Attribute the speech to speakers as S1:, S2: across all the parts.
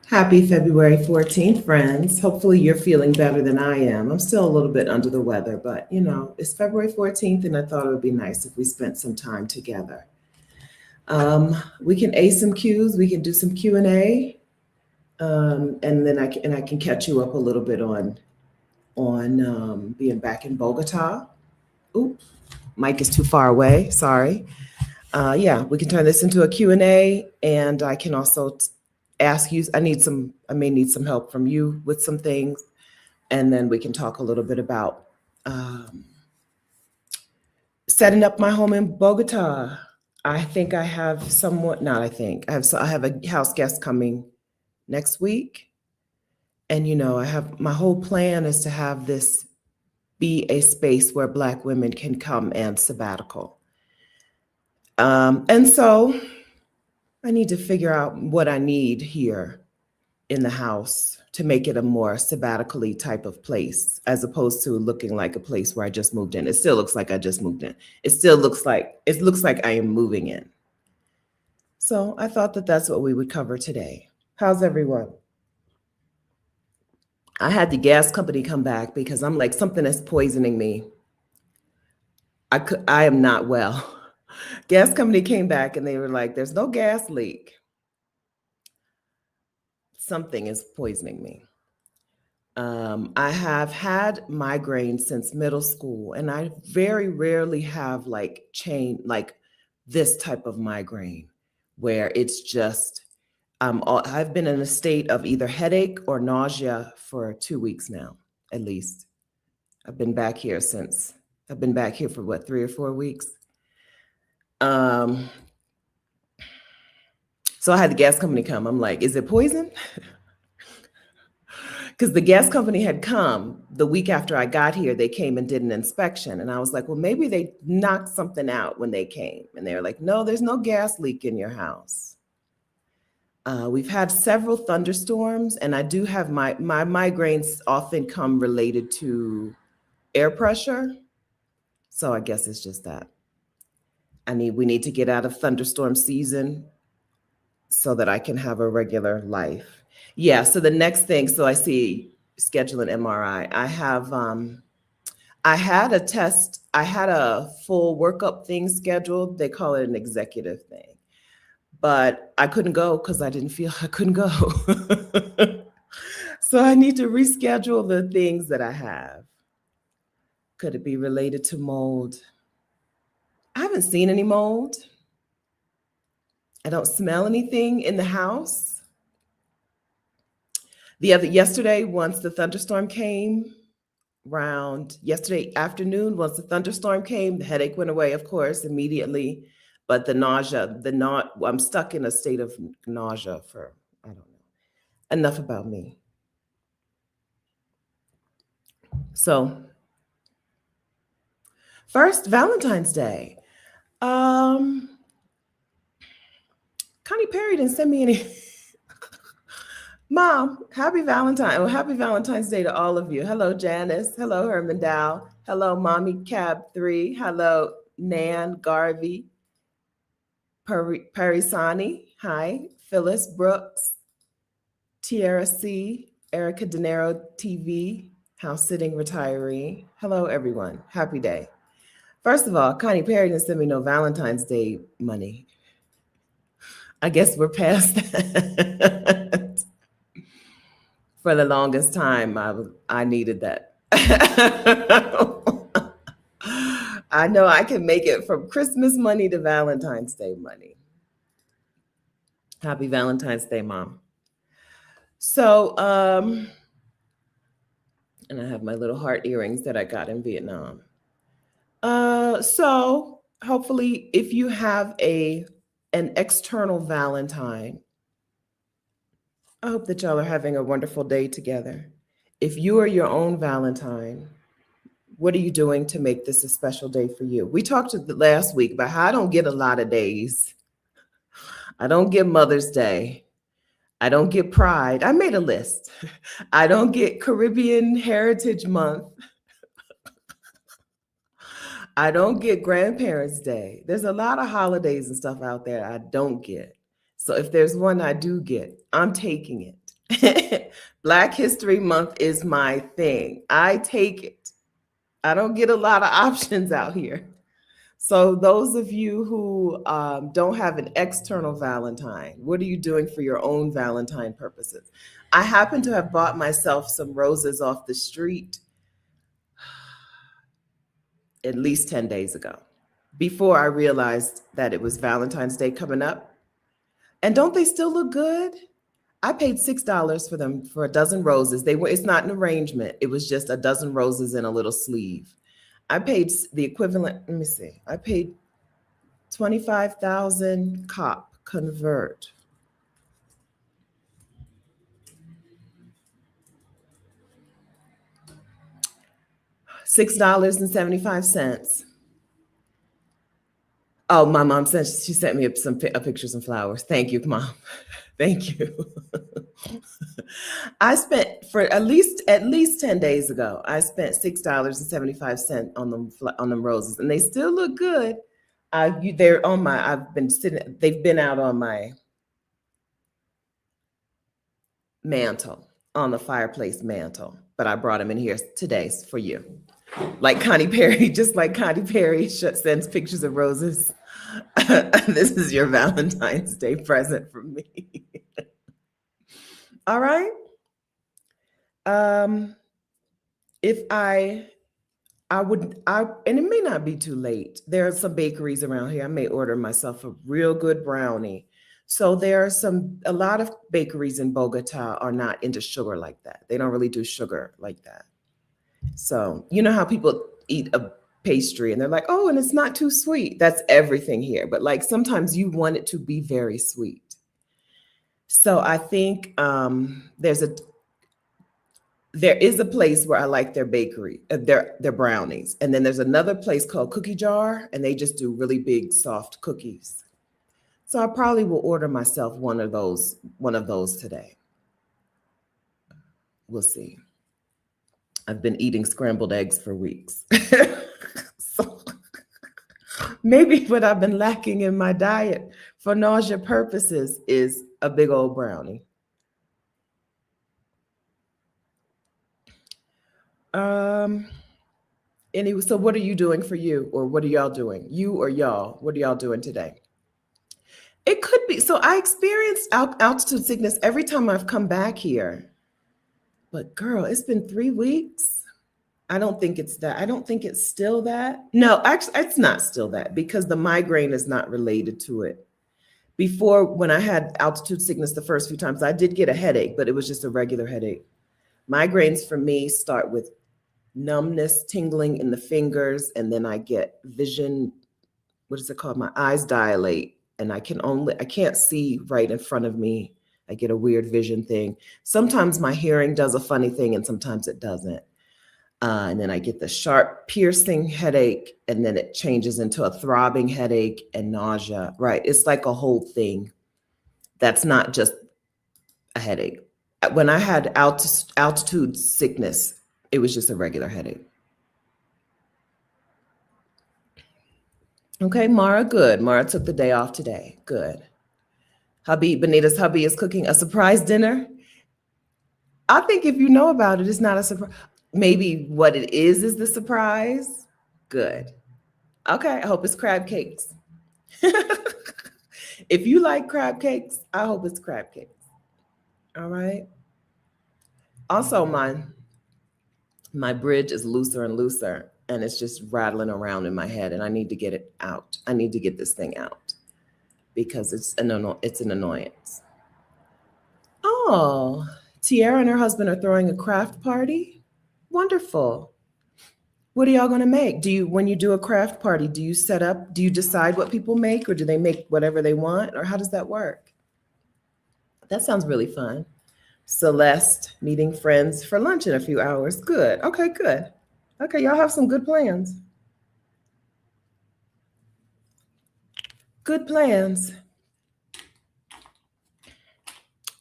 S1: Happy February 14th, friends. Hopefully, you're feeling better than I am. I'm still a little bit under the weather, but it's February 14th, and I thought it would be nice if we spent some time together. We can A some Qs, we can do some Q&A, and then I can catch you up a little bit on being back in Bogota. Oop, mic is too far away. Sorry. Yeah, we can turn this into a Q&A, and I can also ask you. I may need some help from you with some things, and then we can talk a little bit about um, setting up my home in Bogota. I think I have somewhat. Not I think I have a house guest coming next week, and I have my whole plan is to have this be a space where Black women can come and sabbatical. And so I need to figure out what I need here in the house to make it a more sabbatically type of place, as opposed to looking like a place where I just moved in. It still looks like I just moved in. It looks like I am moving in. So I thought that that's what we would cover today. How's everyone? I had the gas company come back because I'm like, something is poisoning me. I am not well. Gas company came back and they were like, there's no gas leak. Something is poisoning me. I have had migraines since middle school, and I very rarely have like this type of migraine where it's just I've been in a state of either headache or nausea for 2 weeks now, at least. I've been back here since I've been back here for what, 3 or 4 weeks. Um, so I had the gas company come. I'm like, is it poison? Because the gas company had come the week after I got here. They came and did an inspection. And I was like, well, maybe they knocked something out when they came. And they were like, no, there's no gas leak in your house. We've had several thunderstorms, and I do have my migraines often come related to air pressure. So I guess it's just that. We need to get out of thunderstorm season so that I can have a regular life. Yeah, so the next thing, so I see schedule an MRI. I had a test, I had a full workup thing scheduled. They call it an executive thing. But I couldn't go because I didn't feel I couldn't go. So I need to reschedule the things that I have. Could it be related to mold? I haven't seen any mold. I don't smell anything in the house. Yesterday, once the thunderstorm came, around yesterday afternoon, once the thunderstorm came, the headache went away, of course, immediately. But I'm stuck in a state of nausea for, I don't know. Enough about me. So, first, Valentine's Day. Connie Perry didn't send me any. Mom, happy Valentine. Oh, happy Valentine's Day to all of you. Hello, Janice. Hello, Herman Dow. Hello, Mommy Cab 3. Hello, Nan Garvey. Parisani. Hi. Phyllis Brooks. Tierra C. Erica De Niro TV. House sitting retiree. Hello, everyone. Happy day. First of all, Connie Perry didn't send me no Valentine's Day money. I guess we're past that. For the longest time, I needed that. I know I can make it from Christmas money to Valentine's Day money. Happy Valentine's Day, Mom. So, and I have my little heart earrings that I got in Vietnam. So hopefully, if you have an external Valentine, I hope that y'all are having a wonderful day together. If you are your own Valentine, what are you doing to make this a special day for you? We talked last week about how I don't get a lot of days. I don't get Mother's Day. I don't get Pride. I made a list. I don't get Caribbean Heritage Month. I don't get Grandparents' Day. There's a lot of holidays and stuff out there I don't get. So if there's one I do get, I'm taking it. Black History Month is my thing. I take it. I don't get a lot of options out here. So, those of you who don't have an external Valentine, what are you doing for your own Valentine purposes? I happen to have bought myself some roses off the street at least 10 days ago, before I realized that it was Valentine's Day coming up. And don't they still look good? I paid $6 for them for a dozen roses. It's not an arrangement. It was just a dozen roses in a little sleeve. I paid the equivalent, let me see. I paid 25,000 cop convert. $6.75. Oh, my mom said she sent me a picture of some flowers. Thank you, Mom. Thank you. I spent for at least 10 days ago, I spent $6.75 on them roses, and they still look good. They're on my. I've been sitting. They've been out on my mantle, on the fireplace mantle, but I brought them in here today for you. Like Connie Perry, just like Connie Perry sends pictures of roses. This is your Valentine's Day present from me. All right. If I would, and it may not be too late. There are some bakeries around here. I may order myself a real good brownie. So there are a lot of bakeries in Bogota are not into sugar like that. They don't really do sugar like that. So you know how people eat a pastry and they're like, oh, and it's not too sweet. That's everything here. But like sometimes you want it to be very sweet. So I think there is a place where I like their bakery, their brownies. And then there's another place called Cookie Jar, and they just do really big, soft cookies. So I probably will order myself one of those today. We'll see. I've been eating scrambled eggs for weeks. So maybe what I've been lacking in my diet for nausea purposes is a big old brownie. Anyway, so what are you doing for you, or what are y'all doing? You or y'all, what are y'all doing today? It could be. So I experienced altitude sickness every time I've come back here. But girl, it's been 3 weeks. I don't think it's that. I don't think it's still that. No, actually, it's not still that because the migraine is not related to it. Before, when I had altitude sickness the first few times, I did get a headache, but it was just a regular headache. Migraines for me start with numbness, tingling in the fingers, and then I get vision. What is it called? My eyes dilate, and I can't see right in front of me. I get a weird vision thing. Sometimes my hearing does a funny thing, and sometimes it doesn't. And then I get the sharp, piercing headache, and then it changes into a throbbing headache and nausea. Right? It's like a whole thing. That's not just a headache. When I had altitude sickness, it was just a regular headache. Okay, Mara, good. Mara took the day off today. Good. Benita's hubby is cooking a surprise dinner. I think if you know about it, it's not a surprise. Maybe what it is the surprise. Good. Okay, I hope it's crab cakes. If you like crab cakes, I hope it's crab cakes. All right. Also, my bridge is looser and looser, and it's just rattling around in my head, and I need to get it out. I need to get this thing out because it's an annoyance. Oh, Tiara and her husband are throwing a craft party. Wonderful. What are y'all going to make? When you do a craft party, do you decide what people make, or do they make whatever they want, or how does that work? That sounds really fun. Celeste meeting friends for lunch in a few hours. Good. Okay, good. Okay, y'all have some good plans. Good plans.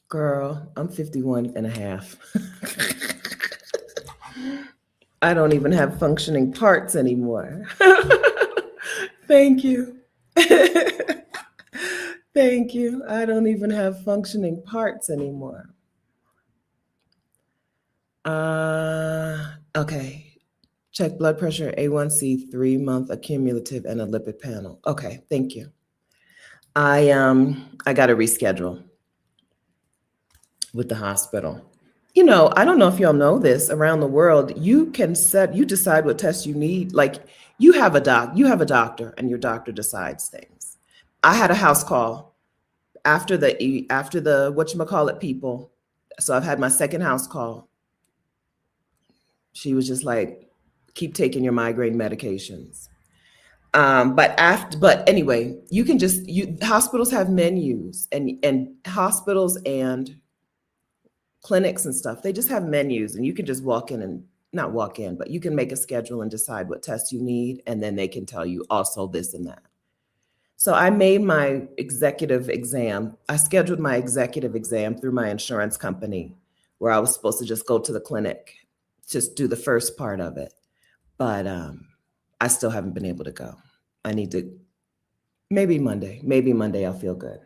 S1: Girl, I'm 51 and a half. I don't even have functioning parts anymore. Thank you. Thank you. I don't even have functioning parts anymore. Okay. Check blood pressure, A1C, 3-month accumulative, and a lipid panel. Okay, thank you. I got to reschedule with the hospital. I don't know if y'all know this. Around the world, you decide what tests you need. Like you have a doctor, and your doctor decides things. I had a house call after the whatchamacallit people. So I've had my second house call. She was just like, keep taking your migraine medications. But anyway, hospitals have menus, and hospitals and clinics and stuff, they just have menus, and you can just walk in and not walk in, but you can make a schedule and decide what tests you need. And then they can tell you also this and that. So I made my executive exam. I scheduled my executive exam through my insurance company, where I was supposed to just go to the clinic, just do the first part of it. But I still haven't been able to go. I need to, maybe Monday I'll feel good.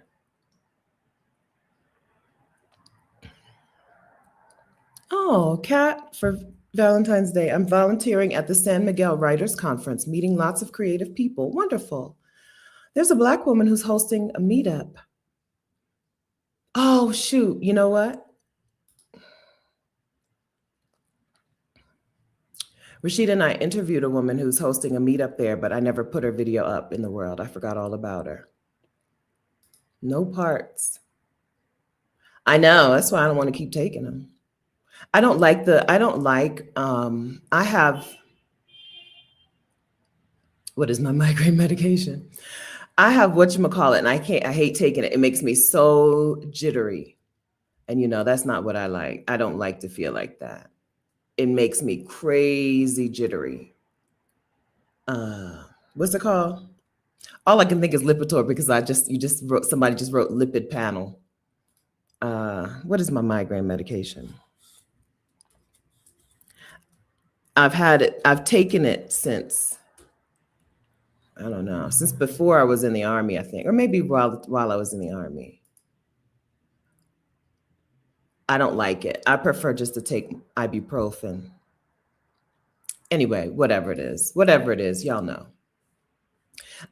S1: Oh, Kat, for Valentine's Day, I'm volunteering at the San Miguel Writers Conference, meeting lots of creative people. Wonderful. There's a Black woman who's hosting a meetup. Oh, shoot. You know what? Rashida and I interviewed a woman who's hosting a meetup there, but I never put her video up in the world. I forgot all about her. No parts. I know. That's why I don't want to keep taking them. I have, what is my migraine medication? I have whatchamacallit, and I hate taking it. It makes me so jittery. And that's not what I like. I don't like to feel like that. It makes me crazy jittery. What's it called? All I can think is Lipitor, because somebody just wrote lipid panel. What is my migraine medication? I've taken it since, I don't know, since before I was in the Army, I think, or maybe while I was in the Army. I don't like it. I prefer just to take ibuprofen. Anyway, whatever it is, y'all know.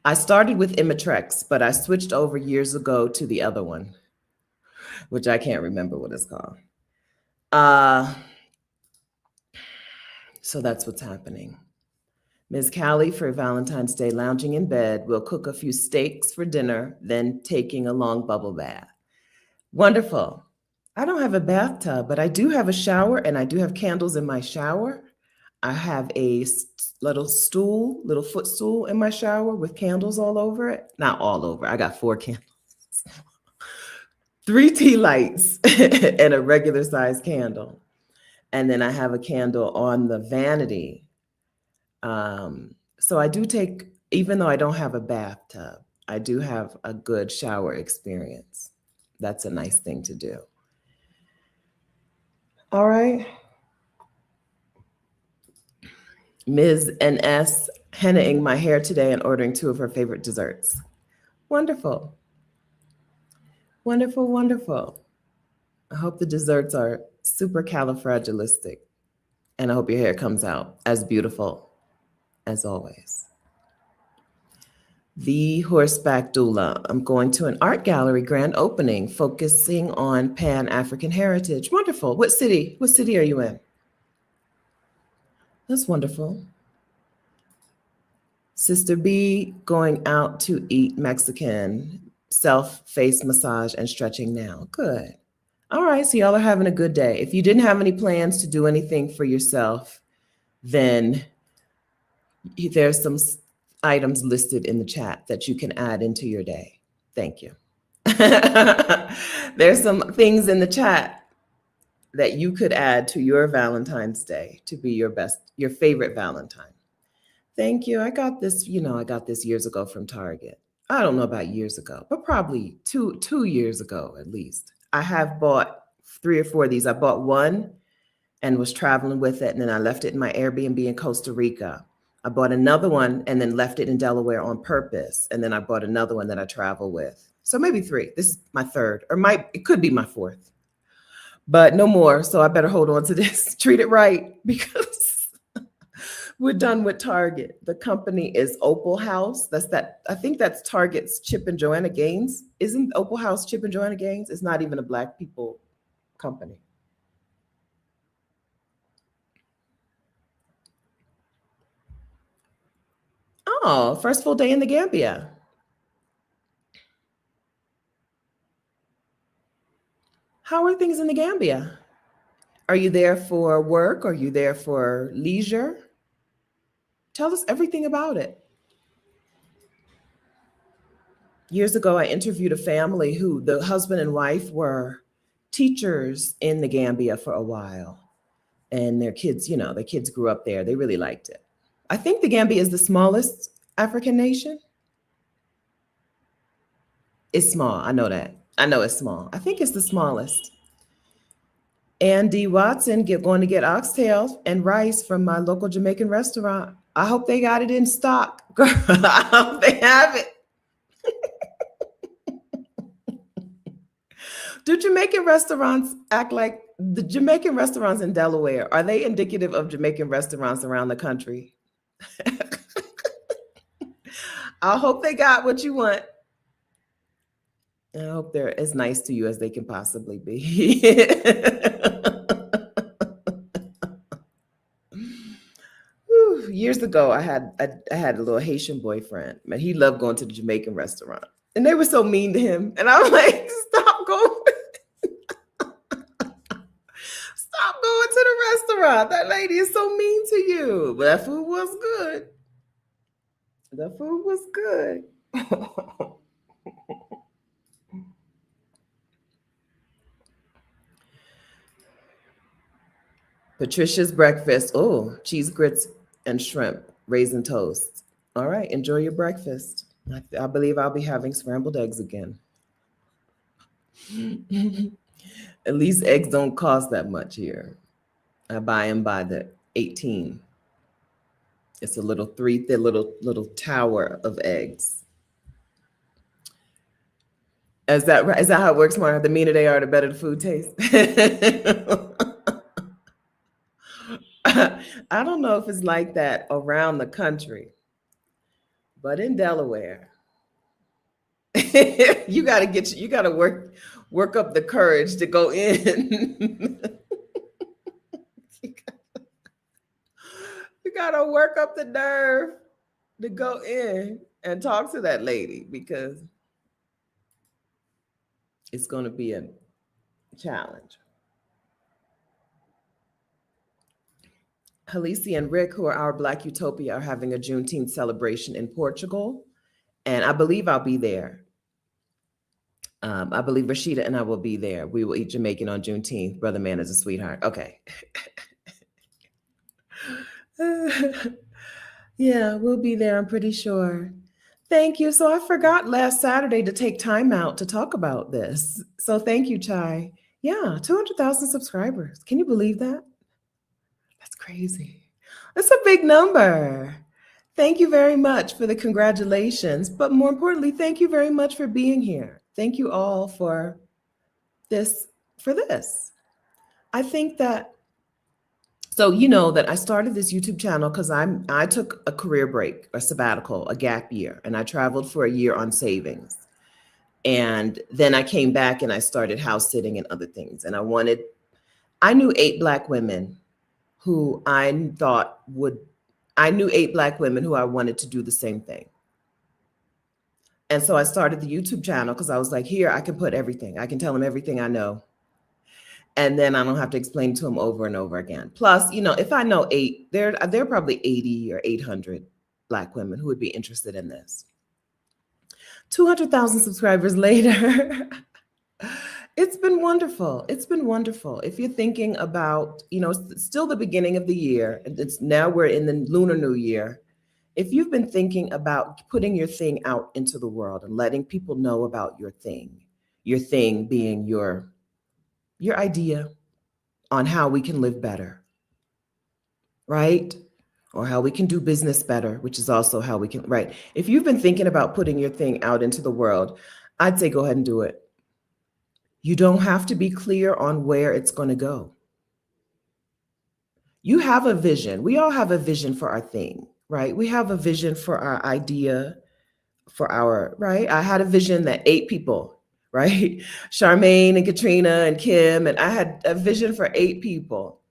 S1: I started with Imitrex, but I switched over years ago to the other one, which I can't remember what it's called. So that's what's happening. Ms. Callie, for Valentine's Day, lounging in bed. We'll cook a few steaks for dinner, then taking a long bubble bath. Wonderful. I don't have a bathtub, but I do have a shower, and I do have candles in my shower. I have a little footstool in my shower with candles all over it. Not all over. I got 4 candles, 3 tea lights, and a regular size candle. And then I have a candle on the vanity. So I do take, even though I don't have a bathtub, I do have a good shower experience. That's a nice thing to do. All right. Ms. NS, hennaing my hair today and ordering 2 of her favorite desserts. Wonderful. Wonderful, wonderful. I hope the desserts are supercalifragilistic, and I hope your hair comes out as beautiful as always. The Horseback Doula. I'm going to an art gallery grand opening focusing on Pan-African heritage. Wonderful. What city are you in? That's wonderful. Sister B, going out to eat Mexican, self-face massage and stretching now. Good. All right, so y'all are having a good day. If you didn't have any plans to do anything for yourself, then there's some items listed in the chat that you can add into your day. Thank you. There's some things in the chat that you could add to your Valentine's Day to be your favorite Valentine. Thank you. I got this years ago from Target. I don't know about years ago, but probably two years ago at least. I have bought 3 or 4 of these. I bought one and was traveling with it, and then I left it in my Airbnb in Costa Rica. I bought another one and then left it in Delaware on purpose, and then I bought another one that I travel with. So maybe 3. This is my 3rd, or it could be my 4th. But no more. So I better hold on to this, treat it right, because we're done with Target. The company is Opal House. That's that. I think that's Target's Chip and Joanna Gaines. Isn't Opal House Chip and Joanna Gaines? It's not even a Black people company. Oh, first full day in the Gambia. How are things in the Gambia? Are you there for work? Are you there for leisure? Tell us everything about it. Years ago, I interviewed a family who the husband and wife were teachers in the Gambia for a while. And their kids, their kids grew up there. They really liked it. I think the Gambia is the smallest African nation. It's small. I know that. I know it's small. I think it's the smallest. Andy Watson going to get oxtails and rice from my local Jamaican restaurant. I hope they got it in stock. I hope they have it. Do Jamaican restaurants act like the Jamaican restaurants in Delaware? Are they indicative of Jamaican restaurants around the country? I hope they got what you want. I hope they're as nice to you as they can possibly be. Years ago, I had a little Haitian boyfriend, and he loved going to the Jamaican restaurant, and they were so mean to him. And I'm like, stop going, stop going to the restaurant. That lady is so mean to you. But that food was good. The food was good. Patricia's breakfast. Oh, cheese grits and shrimp, raisin toast. All right, enjoy your breakfast. I believe I'll be having scrambled eggs again. At least eggs don't cost that much here. I buy them by the 18. It's a little tower of eggs. Is that right? Is that how it works, Mark? The meaner they are, the better the food tastes. I don't know if it's like that around the country, but in Delaware, you gotta work up the courage to go in. You gotta work up the nerve to go in and talk to that lady, because it's going to be a challenge. Halisi and Rick, who are our Black Utopia, are having a Juneteenth celebration in Portugal, and I believe I'll be there. I believe Rashida and I will be there. We will eat Jamaican on Juneteenth. Brother Man is a sweetheart. Okay. Yeah, we'll be there, I'm pretty sure. Thank you. So I forgot last Saturday to take time out to talk about this. So thank you, Chai. Yeah, 200,000 subscribers. Can you believe that? That's crazy. That's a big number. Thank you very much for the congratulations. But more importantly, thank you very much for being here. Thank you all for this. I think that, so you know that I started this YouTube channel because I took a career break, a sabbatical, a gap year, and I traveled for a year on savings. And then I came back and I started house sitting and other things. And I knew 8 Black women who I knew 8 Black women who I wanted to do the same thing. And so I started the YouTube channel because I was like, here, I can put everything. I can tell them everything I know. And then I don't have to explain to them over and over again. Plus, if I know 8, there are probably 80 or 800 Black women who would be interested in this. 200,000 subscribers later. It's been wonderful. It's been wonderful. If you're thinking about, it's still the beginning of the year, and now we're in the Lunar New Year. If you've been thinking about putting your thing out into the world and letting people know about your thing being your idea on how we can live better, right? Or how we can do business better, which is also how we can, right? If you've been thinking about putting your thing out into the world, I'd say go ahead and do it. You don't have to be clear on where it's going to go. You have a vision. We all have a vision for our thing, right? We have a vision for our idea, for our, right? I had a vision that 8 people, right? Charmaine and Katrina and Kim, and I had a vision for 8 people.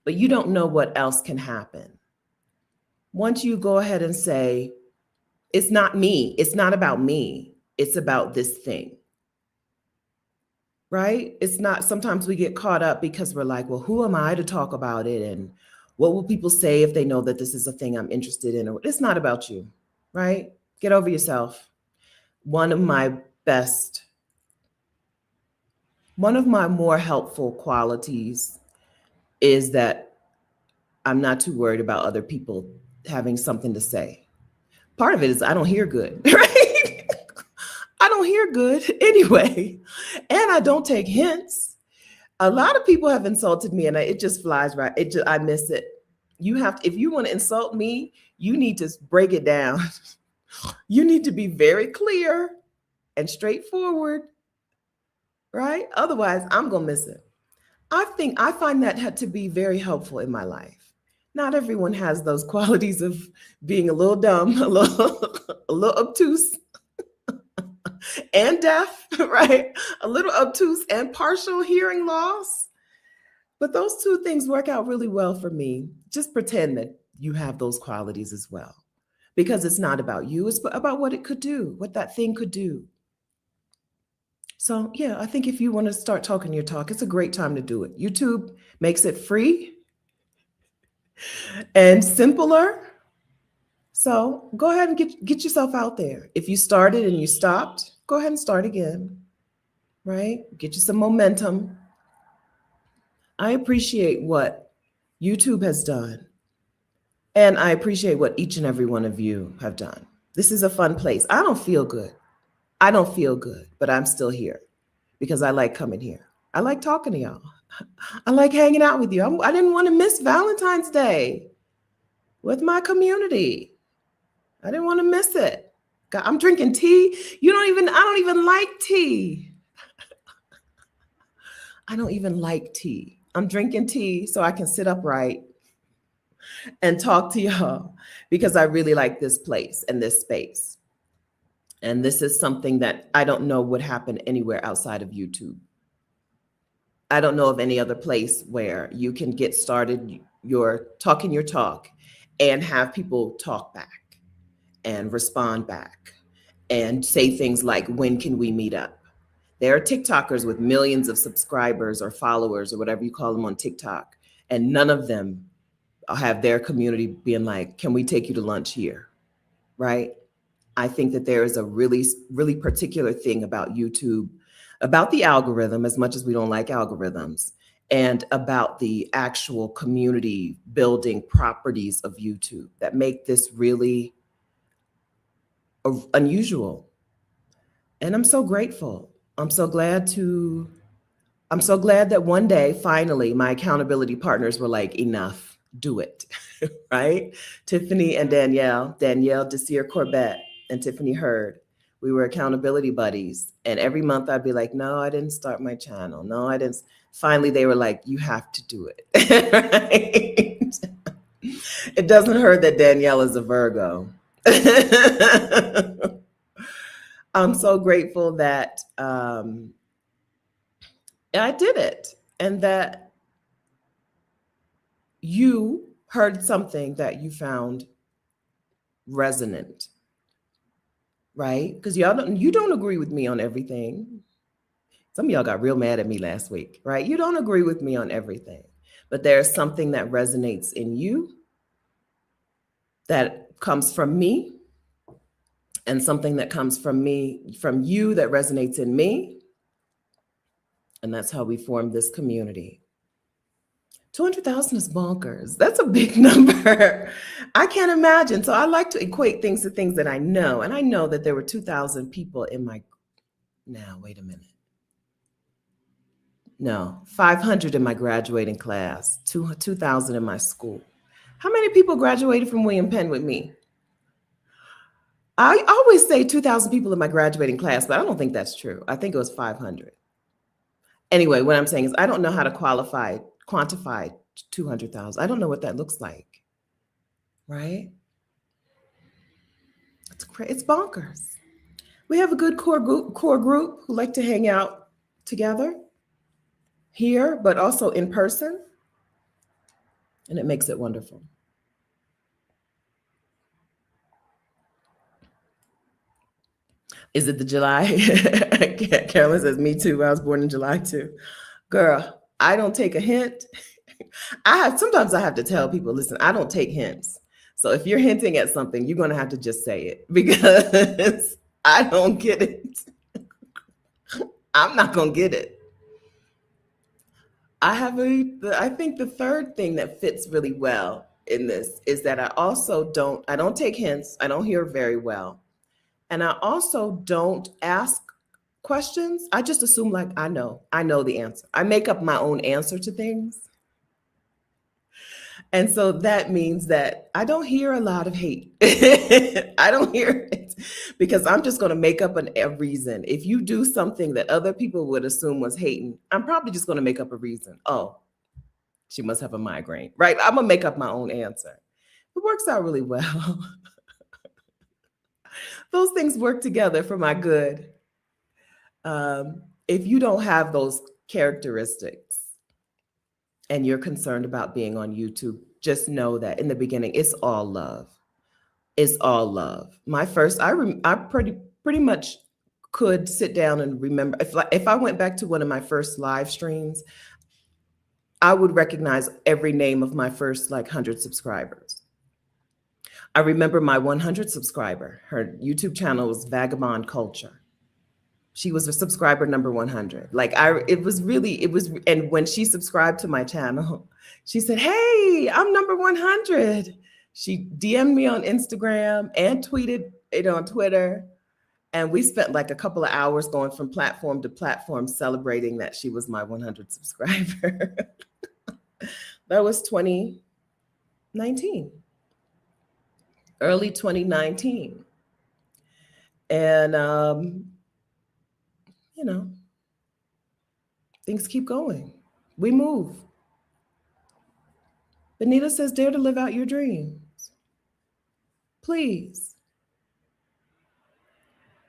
S1: But you don't know what else can happen. Once you go ahead and say, it's not me, it's not about me, it's about this thing. Right? It's not, sometimes we get caught up because we're like, well, who am I to talk about it? And what will people say if they know that this is a thing I'm interested in? It's not about you, right? Get over yourself. One of my more helpful qualities is that I'm not too worried about other people having something to say. Part of it is I don't hear good, right? I don't hear good anyway. And I don't take hints. A lot of people have insulted me and it just flies right. I miss it. You have to, if you want to insult me, you need to break it down. You need to be very clear and straightforward, right? Otherwise, I'm going to miss it. I find that to be very helpful in my life. Not everyone has those qualities of being a little dumb, a little obtuse and deaf, right? A little obtuse and partial hearing loss. But those 2 things work out really well for me. Just pretend that you have those qualities as well, because it's not about you, it's about what it could do, what that thing could do. So yeah, I think if you want to start talking your talk, it's a great time to do it. YouTube makes it free and simpler. So go ahead and get yourself out there. If you started and you stopped, go ahead and start again, right? Get you some momentum. I appreciate what YouTube has done. And I appreciate what each and every one of you have done. This is a fun place. I don't feel good, but I'm still here because I like coming here. I like talking to y'all. I like hanging out with you. I didn't want to miss Valentine's Day with my community. I didn't want to miss it. I'm drinking tea. I don't even like tea. I don't even like tea. I'm drinking tea so I can sit upright and talk to y'all because I really like this place and this space. And this is something that I don't know would happen anywhere outside of YouTube. I don't know of any other place where you can get started your talk and have people talk back and respond back and say things like, when can we meet up? There are TikTokers with millions of subscribers or followers or whatever you call them on TikTok, and none of them have their community being like, can we take you to lunch here, right? I think that there is a really, really particular thing about YouTube, about the algorithm, as much as we don't like algorithms, and about the actual community building properties of YouTube that make this really unusual. And I'm so grateful. I'm so glad that one day, finally, my accountability partners were like, enough, do it, right? Tiffany and Danielle Desir Corbett and Tiffany Hurd, we were accountability buddies. And every month I'd be like, no, I didn't start my channel. No, I didn't. Finally, they were like, you have to do it, right? It doesn't hurt that Danielle is a Virgo. I'm so grateful that I did it and that you heard something that you found resonant, right? Because you don't agree with me on everything. Some of y'all got real mad at me last week, right? You don't agree with me on everything, but there's something that resonates in you that comes from me, and something that comes from you that resonates in me. And that's how we form this community. 200,000 is bonkers. That's a big number. I can't imagine. So I like to equate things to things that I know. And I know that there were 2,000 people in my, now, wait a minute. No, 500 in my graduating class, 2,000 in my school. How many people graduated from William Penn with me? I always say 2,000 people in my graduating class, but I don't think that's true. I think it was 500. Anyway, what I'm saying is I don't know how to quantify 200,000. I don't know what that looks like, right? It's bonkers. We have a good core group who like to hang out together here, but also in person, and it makes it wonderful. Is it the July? Carolyn says, me too. I was born in July too. Girl, I don't take a hint. Sometimes I have to tell people, listen, I don't take hints. So if you're hinting at something, you're going to have to just say it because I don't get it. I'm not going to get it. I think the third thing that fits really well in this is that I don't take hints. I don't hear very well. And I also don't ask questions. I just assume like I know the answer. I make up my own answer to things. And so that means that I don't hear a lot of hate. I don't hear it because I'm just going to make up a reason. If you do something that other people would assume was hating, I'm probably just going to make up a reason. Oh, she must have a migraine, right? I'm going to make up my own answer. It works out really well. Those things work together for my good. If you don't have those characteristics, and you're concerned about being on YouTube, just know that in the beginning, it's all love. It's all love. My first, I pretty much could sit down and remember. If I went back to one of my first live streams, I would recognize every name of my first 100 subscribers. I remember my 100 subscriber. Her YouTube channel was Vagabond Culture. She was a subscriber number 100. And when she subscribed to my channel, she said, hey, I'm number 100. She DM'd me on Instagram and tweeted it on Twitter. And we spent a couple of hours going from platform to platform celebrating that she was my 100 subscriber. That was 2019, early 2019. And, things keep going. We move. Benita says, dare to live out your dreams. Please.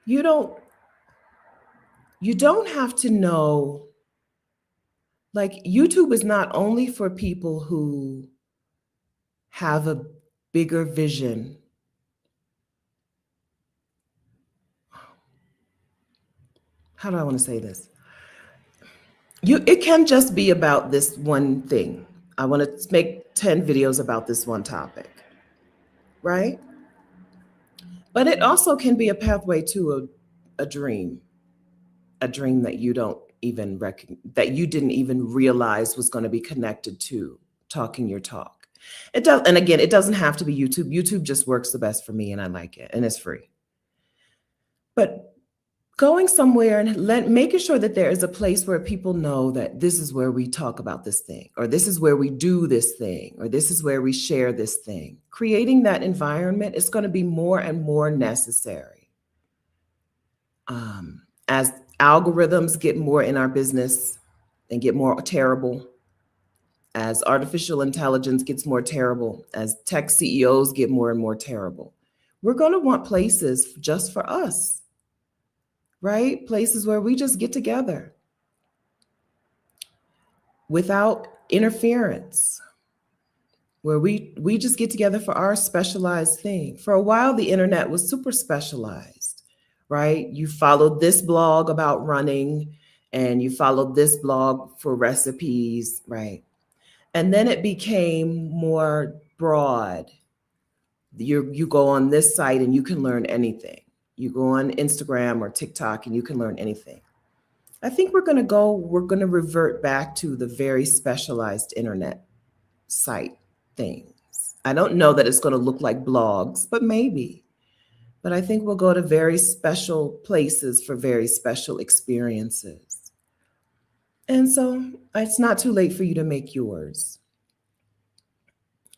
S1: You don't have to know. YouTube is not only for people who have a bigger vision. How do I want to say this? It can just be about this one thing. I want to make 10 videos about this one topic, right? But it also can be a pathway to a dream that you didn't even realize was going to be connected to talking your talk. It does, and again, it doesn't have to be YouTube. YouTube just works the best for me, and I like it, and it's free. But going somewhere and making sure that there is a place where people know that this is where we talk about this thing, or this is where we do this thing, or this is where we share this thing. Creating that environment is going to be more and more necessary. As algorithms get more in our business and get more terrible, as artificial intelligence gets more terrible, as tech CEOs get more and more terrible, we're going to want places just for us. Right? Places where we just get together without interference, where we just get together for our specialized thing. For a while, the internet was super specialized, right? You followed this blog about running and you followed this blog for recipes, right? And then it became more broad. You go on this site and you can learn anything. You go on Instagram or TikTok and you can learn anything. I think we're going to revert back to the very specialized internet site things. I don't know that it's going to look like blogs, but maybe. But I think we'll go to very special places for very special experiences. And so it's not too late for you to make yours.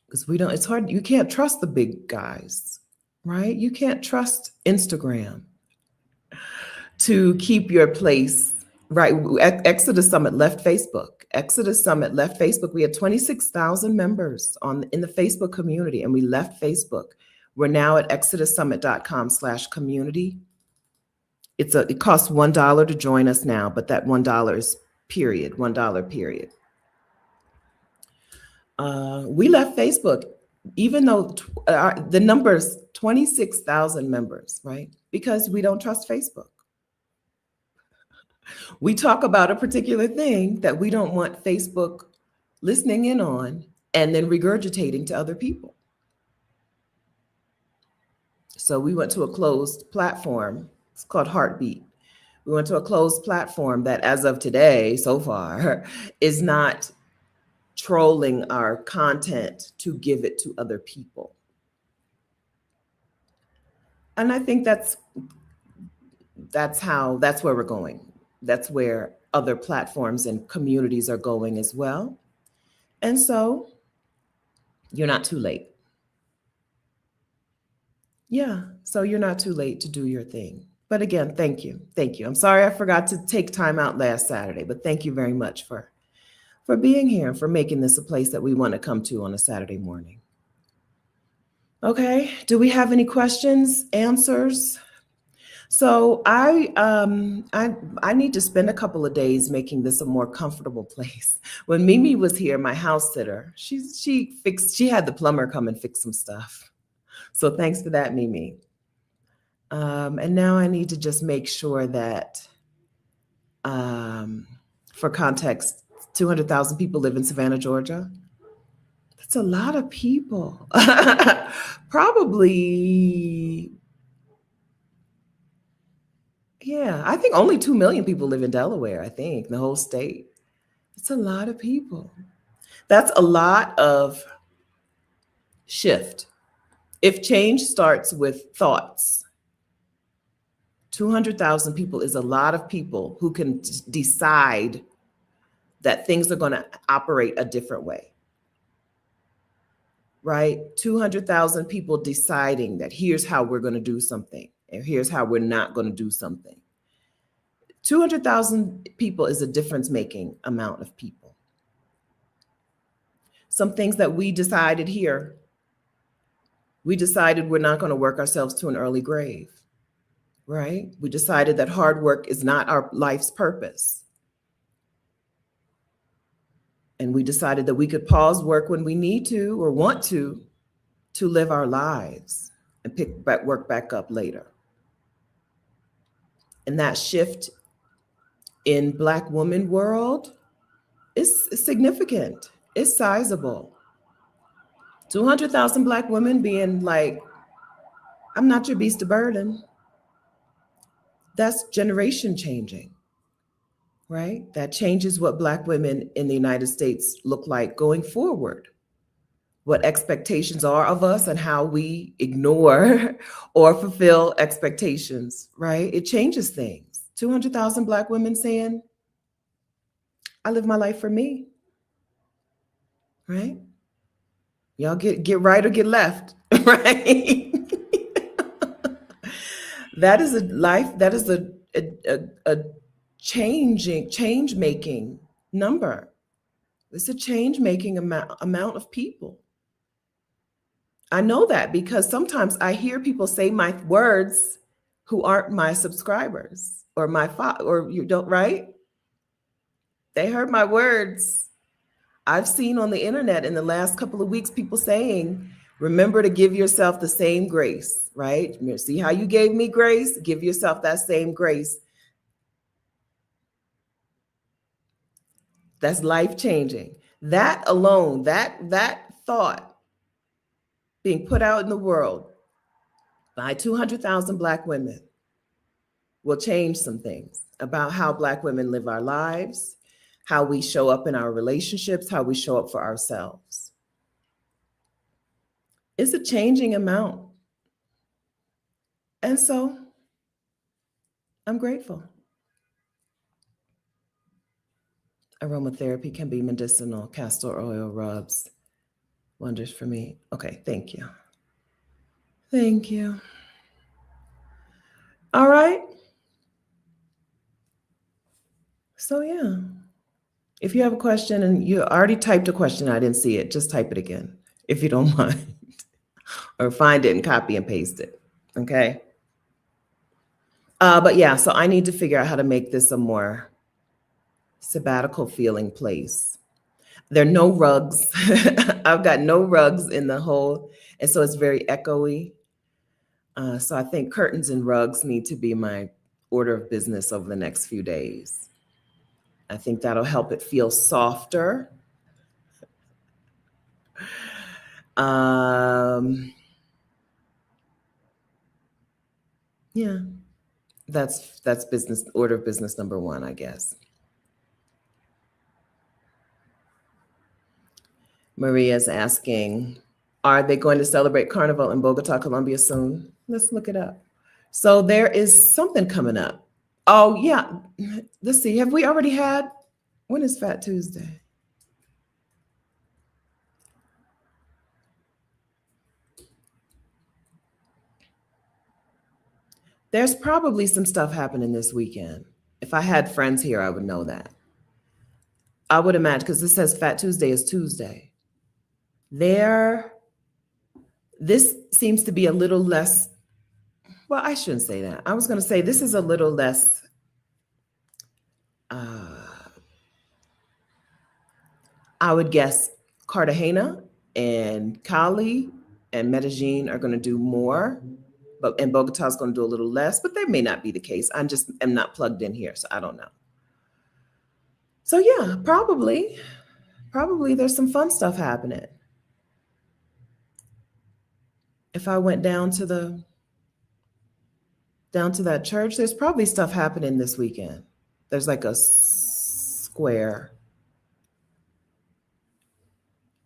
S1: Because it's hard, you can't trust the big guys. Right? You can't trust Instagram to keep your place Right. Exodus Summit left Facebook. Exodus Summit left Facebook. We had 26,000 members in the Facebook community, and we left Facebook. We're now at exodussummit.com/community. It costs $1 to join us now, but that $1 is period, $1 period. We left Facebook, even though the numbers 26,000 members, right? Because we don't trust Facebook. We talk about a particular thing that we don't want Facebook listening in on and then regurgitating to other people. So we went to a closed platform. It's called Heartbeat. We went to a closed platform that, as of today, so far, is not trolling our content to give it to other people. And I think that's where we're going. That's where other platforms and communities are going as well. And so you're not too late. Yeah, so you're not too late to do your thing. But again, thank you. Thank you. I'm sorry I forgot to take time out last Saturday, but thank you very much for being here, for making this a place that we want to come to on a Saturday morning. Okay, do we have any questions, answers? So I need to spend a couple of days making this a more comfortable place. When Mimi was here, my house sitter, she had the plumber come and fix some stuff. So thanks for that, Mimi. And now I need to just make sure that, for context, 200,000 people live in Savannah, Georgia. That's a lot of people. Probably, yeah, I think only 2 million people live in Delaware, I think, the whole state. It's a lot of people. That's a lot of shift. If change starts with thoughts, 200,000 people is a lot of people who can decide that things are going to operate a different way, right? 200,000 people deciding that here's how we're going to do something and here's how we're not going to do something. 200,000 people is a difference-making amount of people. Some things that we decided here, we decided we're not going to work ourselves to an early grave, right? We decided that hard work is not our life's purpose. And we decided that we could pause work when we need to or want to live our lives and pick work back up later. And that shift in Black woman world is significant. It's sizable. 200,000 Black women being like, I'm not your beast of burden. That's generation changing, right? That changes what Black women in the United States look like going forward, what expectations are of us and how we ignore or fulfill expectations, right? It changes things. 200,000 Black women saying, I live my life for me, right? Y'all get right or get left, right? That is a life, that is a change-making number. It's a change-making amount of people. I know that because sometimes I hear people say my words who aren't my subscribers or or you don't, right? They heard my words. I've seen on the internet in the last couple of weeks, people saying, remember to give yourself the same grace, right? See how you gave me grace? Give yourself that same grace. That's life-changing. That alone, that thought being put out in the world by 200,000 Black women will change some things about how Black women live our lives, how we show up in our relationships, how we show up for ourselves. It's a changing amount. And so I'm grateful. Aromatherapy can be medicinal. Castor oil rubs wonders for me. Okay, thank you. Thank you. All right. So yeah, if you have a question and you already typed a question, I didn't see it, just type it again if you don't mind, or find it and copy and paste it. Okay. But yeah, so I need to figure out how to make this a more sabbatical feeling place. There are no rugs. I've got no rugs in the whole, and so it's very echoey. So I think curtains and rugs need to be my order of business over the next few days. I think that'll help it feel softer. Yeah, that's business order of business number one, I guess. Maria's asking, are they going to celebrate Carnival in Bogota, Colombia soon? Let's look it up. So there is something coming up. Oh yeah, let's see. Have we already had? When is Fat Tuesday? There's probably some stuff happening this weekend. If I had friends here, I would know that. I would imagine, because this says Fat Tuesday is Tuesday. This seems to be a little less, well, I shouldn't say that. I was going to say this is a little less, I would guess Cartagena and Cali and Medellin are going to do more, and Bogota is going to do a little less, but that may not be the case. I'm not plugged in here, so I don't know. So yeah, probably there's some fun stuff happening. If I went down to that church, there's probably stuff happening this weekend. There's like a square.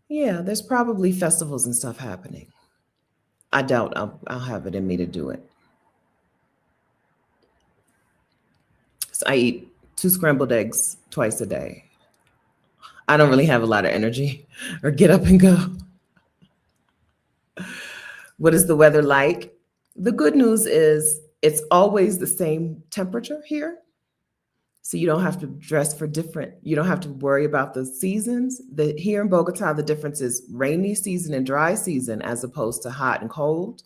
S1: Yeah, there's probably festivals and stuff happening. I doubt I'll have it in me to do it. So I eat 2 scrambled eggs twice a day. I don't really have a lot of energy or get up and go. What is the weather like? The good news is it's always the same temperature here. So you don't have to dress for you don't have to worry about the seasons. Here in Bogota, the difference is rainy season and dry season as opposed to hot and cold.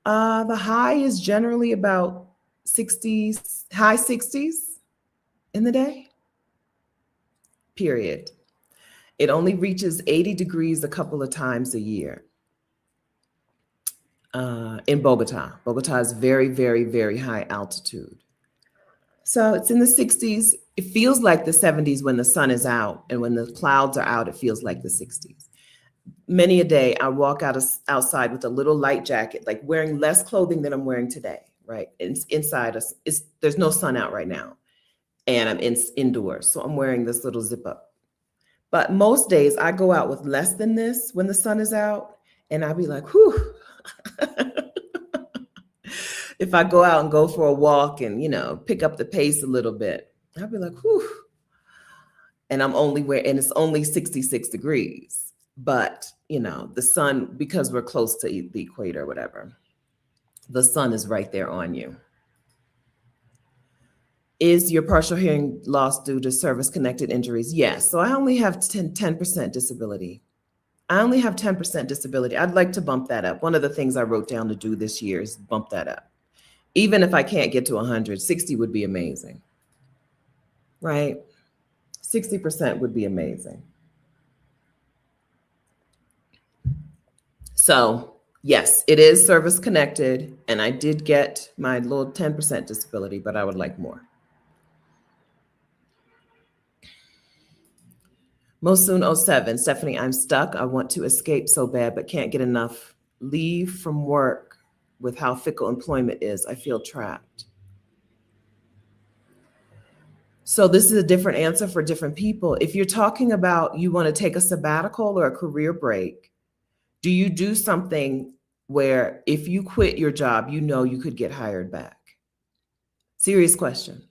S1: The high is generally about 60s, high 60s in the day, period. It only reaches 80 degrees a couple of times a year in Bogota. Bogota is very, very, very high altitude. So it's in the 60s. It feels like the 70s when the sun is out, and when the clouds are out, it feels like the 60s. Many a day I walk outside with a little light jacket, like wearing less clothing than I'm wearing today, right? Inside us, there's no sun out right now, and I'm indoors, so I'm wearing this little zip up. But most days I go out with less than this when the sun is out, and I'll be like, whew. If I go out and go for a walk and, pick up the pace a little bit, I'll be like, whew. And and it's only 66 degrees. But, the sun, because we're close to the equator or whatever, the sun is right there on you. Is your partial hearing loss due to service-connected injuries? Yes. So I only have 10% disability. I only have 10% disability. I'd like to bump that up. One of the things I wrote down to do this year is bump that up. Even if I can't get to 100, 60 would be amazing, right? 60% would be amazing. So yes, it is service connected, and I did get my little 10% disability, but I would like more. Mosoon 07, Stephanie, I'm stuck. I want to escape so bad, but can't get enough leave from work. With how fickle employment is, I feel trapped. So this is a different answer for different people. If you're talking about you want to take a sabbatical or a career break, do you do something where if you quit your job, you could get hired back? Serious question.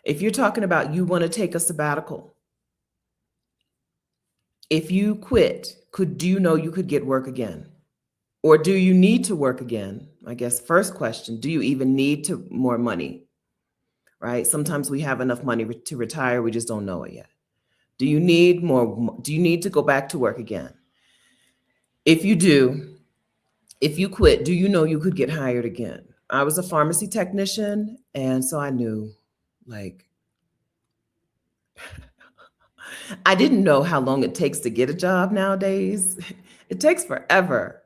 S1: If you're talking about you want to take a sabbatical, if you quit, do you could get work again? Or do you need to work again? I guess first question, do you even need more money? right? Sometimes we have enough money to retire, we just don't know it yet. Do you need more? Do you need to go back to work again? If you do, if you quit, do you know you could get hired again? I was a pharmacy technician, and so I knew, like, I didn't know how long it takes to get a job nowadays. It takes forever.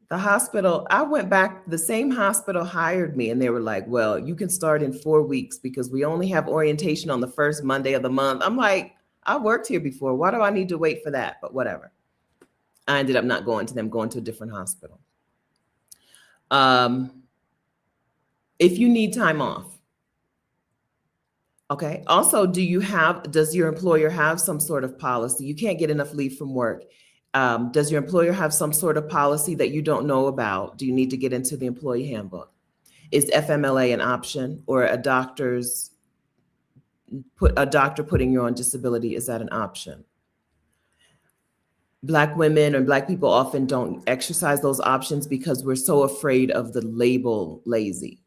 S1: The hospital, I went back, the same hospital hired me, and they were like, well, you can start in 4 weeks because we only have orientation on the first Monday of the month. I'm like, I worked here before. Why do I need to wait for that? But whatever. I ended up not going to them, going to a different hospital. If you need time off, okay. Also, does your employer have some sort of policy? You can't get enough leave from work. Does your employer have some sort of policy that you don't know about? Do you need to get into the employee handbook? Is FMLA an option, or a doctor putting you on disability, is that an option? Black women and Black people often don't exercise those options because we're so afraid of the label lazy.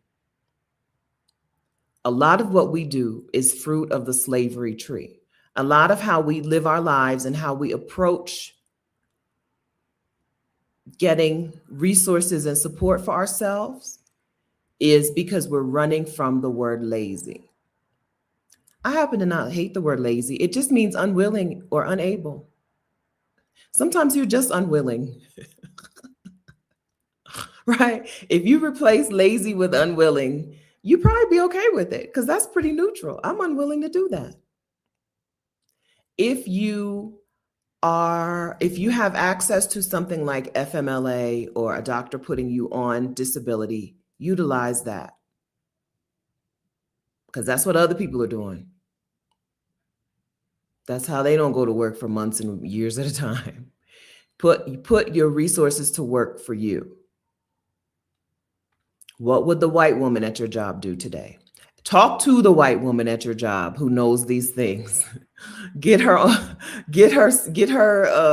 S1: A lot of what we do is fruit of the slavery tree. A lot of how we live our lives and how we approach getting resources and support for ourselves is because we're running from the word lazy. I happen to not hate the word lazy. It just means unwilling or unable. Sometimes you're just unwilling, right? If you replace lazy with unwilling, you'd probably be okay with it because that's pretty neutral. I'm unwilling to do that. If you have access to something like FMLA or a doctor putting you on disability, utilize that because that's what other people are doing. That's how they don't go to work for months and years at a time. Put your resources to work for you. What would the white woman at your job do today? Talk to the white woman at your job who knows these things. Get her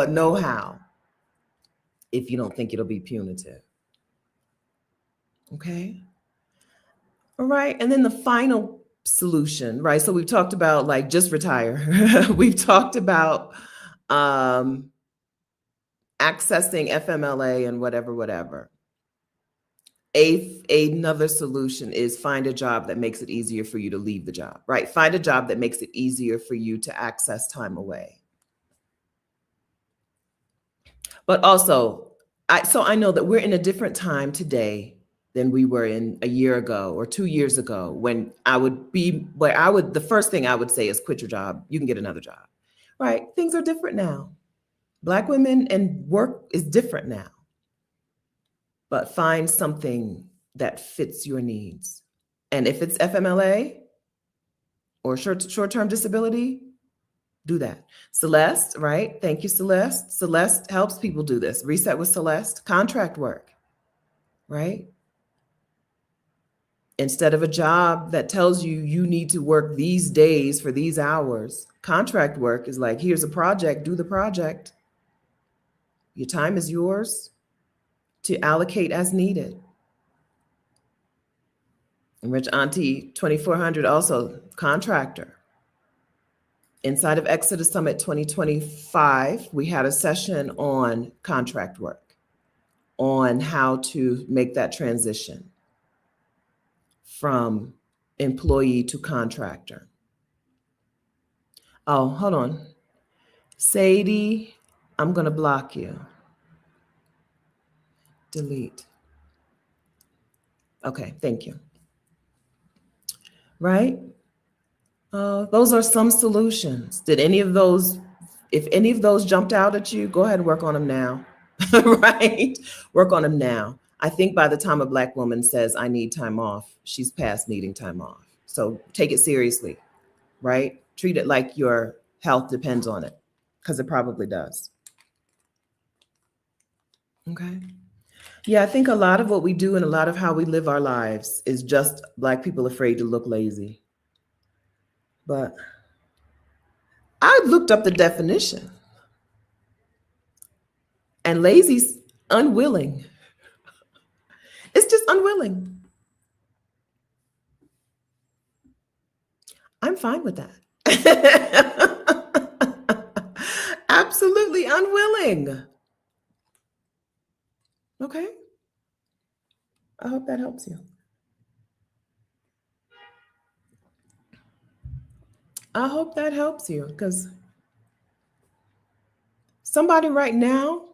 S1: know-how if you don't think it'll be punitive. Okay. All right. And then the final solution, right? So we've talked about like just retire. We've talked about accessing FMLA and whatever. Another solution is find a job that makes it easier for you to leave the job, right? Find a job that makes it easier for you to access time away. But also, I know that we're in a different time today than we were in a year ago or 2 years ago when the first thing I would say is quit your job. You can get another job, right? Things are different now. Black women and work is different now. But find something that fits your needs. And if it's FMLA or short-term disability, do that. Celeste, right? Thank you, Celeste. Celeste helps people do this. Reset with Celeste, contract work, right? Instead of a job that tells you need to work these days for these hours, contract work is like, here's a project, do the project. Your time is yours to allocate as needed. And Rich Auntie 2400 also contractor. Inside of Exodus Summit 2025, we had a session on contract work, on how to make that transition from employee to contractor. Oh, hold on. Sadie, I'm going to block you. Delete. Okay, thank you. Right? Those are some solutions. If any of those jumped out at you, go ahead and work on them now. Right? Work on them now. I think by the time a Black woman says, I need time off, she's past needing time off. So take it seriously, right? Treat it like your health depends on it, because it probably does. Okay. Yeah, I think a lot of what we do and a lot of how we live our lives is just Black people afraid to look lazy. But I looked up the definition. And lazy's unwilling. It's just unwilling. I'm fine with that. Absolutely unwilling. Okay. I hope that helps you. I hope that helps you because somebody right now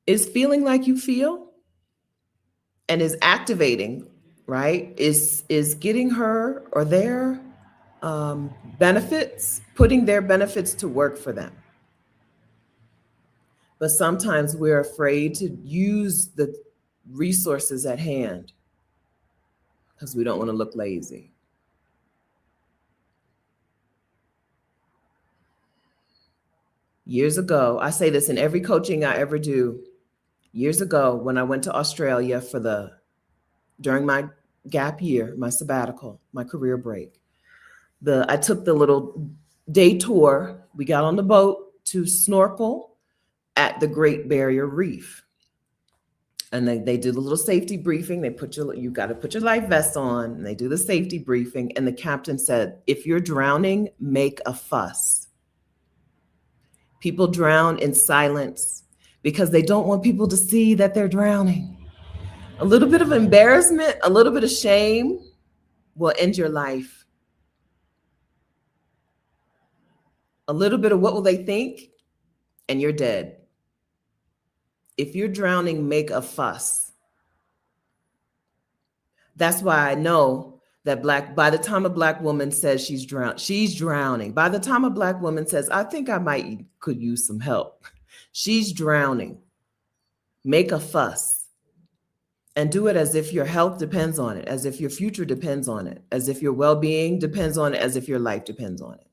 S1: is feeling like you feel and is activating, right? Is getting her or their benefits, putting their benefits to work for them. But sometimes we're afraid to use the resources at hand because we don't want to look lazy. Years ago, I say this in every coaching I ever do. Years ago, when I went to Australia during my gap year, my sabbatical, my career break, I took the little day tour. We got on the boat to snorkel at the Great Barrier Reef. And they do the little safety briefing. You got to put your life vest on. And they do the safety briefing. And the captain said, if you're drowning, make a fuss. People drown in silence because they don't want people to see that they're drowning. A little bit of embarrassment, a little bit of shame will end your life. A little bit of what will they think, and you're dead. If you're drowning, make a fuss. That's why I know that by the time a Black woman says she's drowning. By the time a Black woman says, I think I could use some help, she's drowning. Make a fuss. And do it as if your health depends on it, as if your future depends on it, as if your well-being depends on it, as if your life depends on it.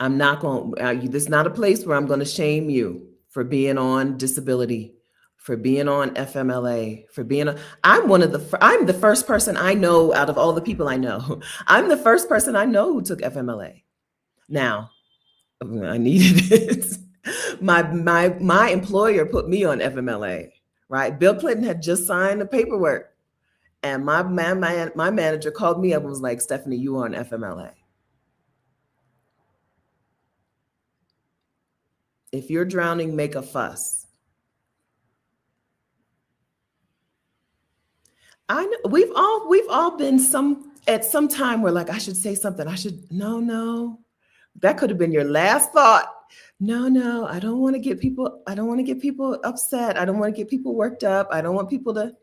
S1: I'm not going, this is not a place where I'm going to shame you for being on disability, for being on FMLA, I'm the first person I know out of all the people I know. I'm the first person I know who took FMLA. Now, I needed it. My employer put me on FMLA, right? Bill Clinton had just signed the paperwork, and my manager called me up and was like, Stephanie, you are on FMLA. If you're drowning, make a fuss. I know we've all been at some time where like, I should say something. No. That could have been your last thought. No, I don't want to get people upset. I don't want to get people worked up. I don't want people to,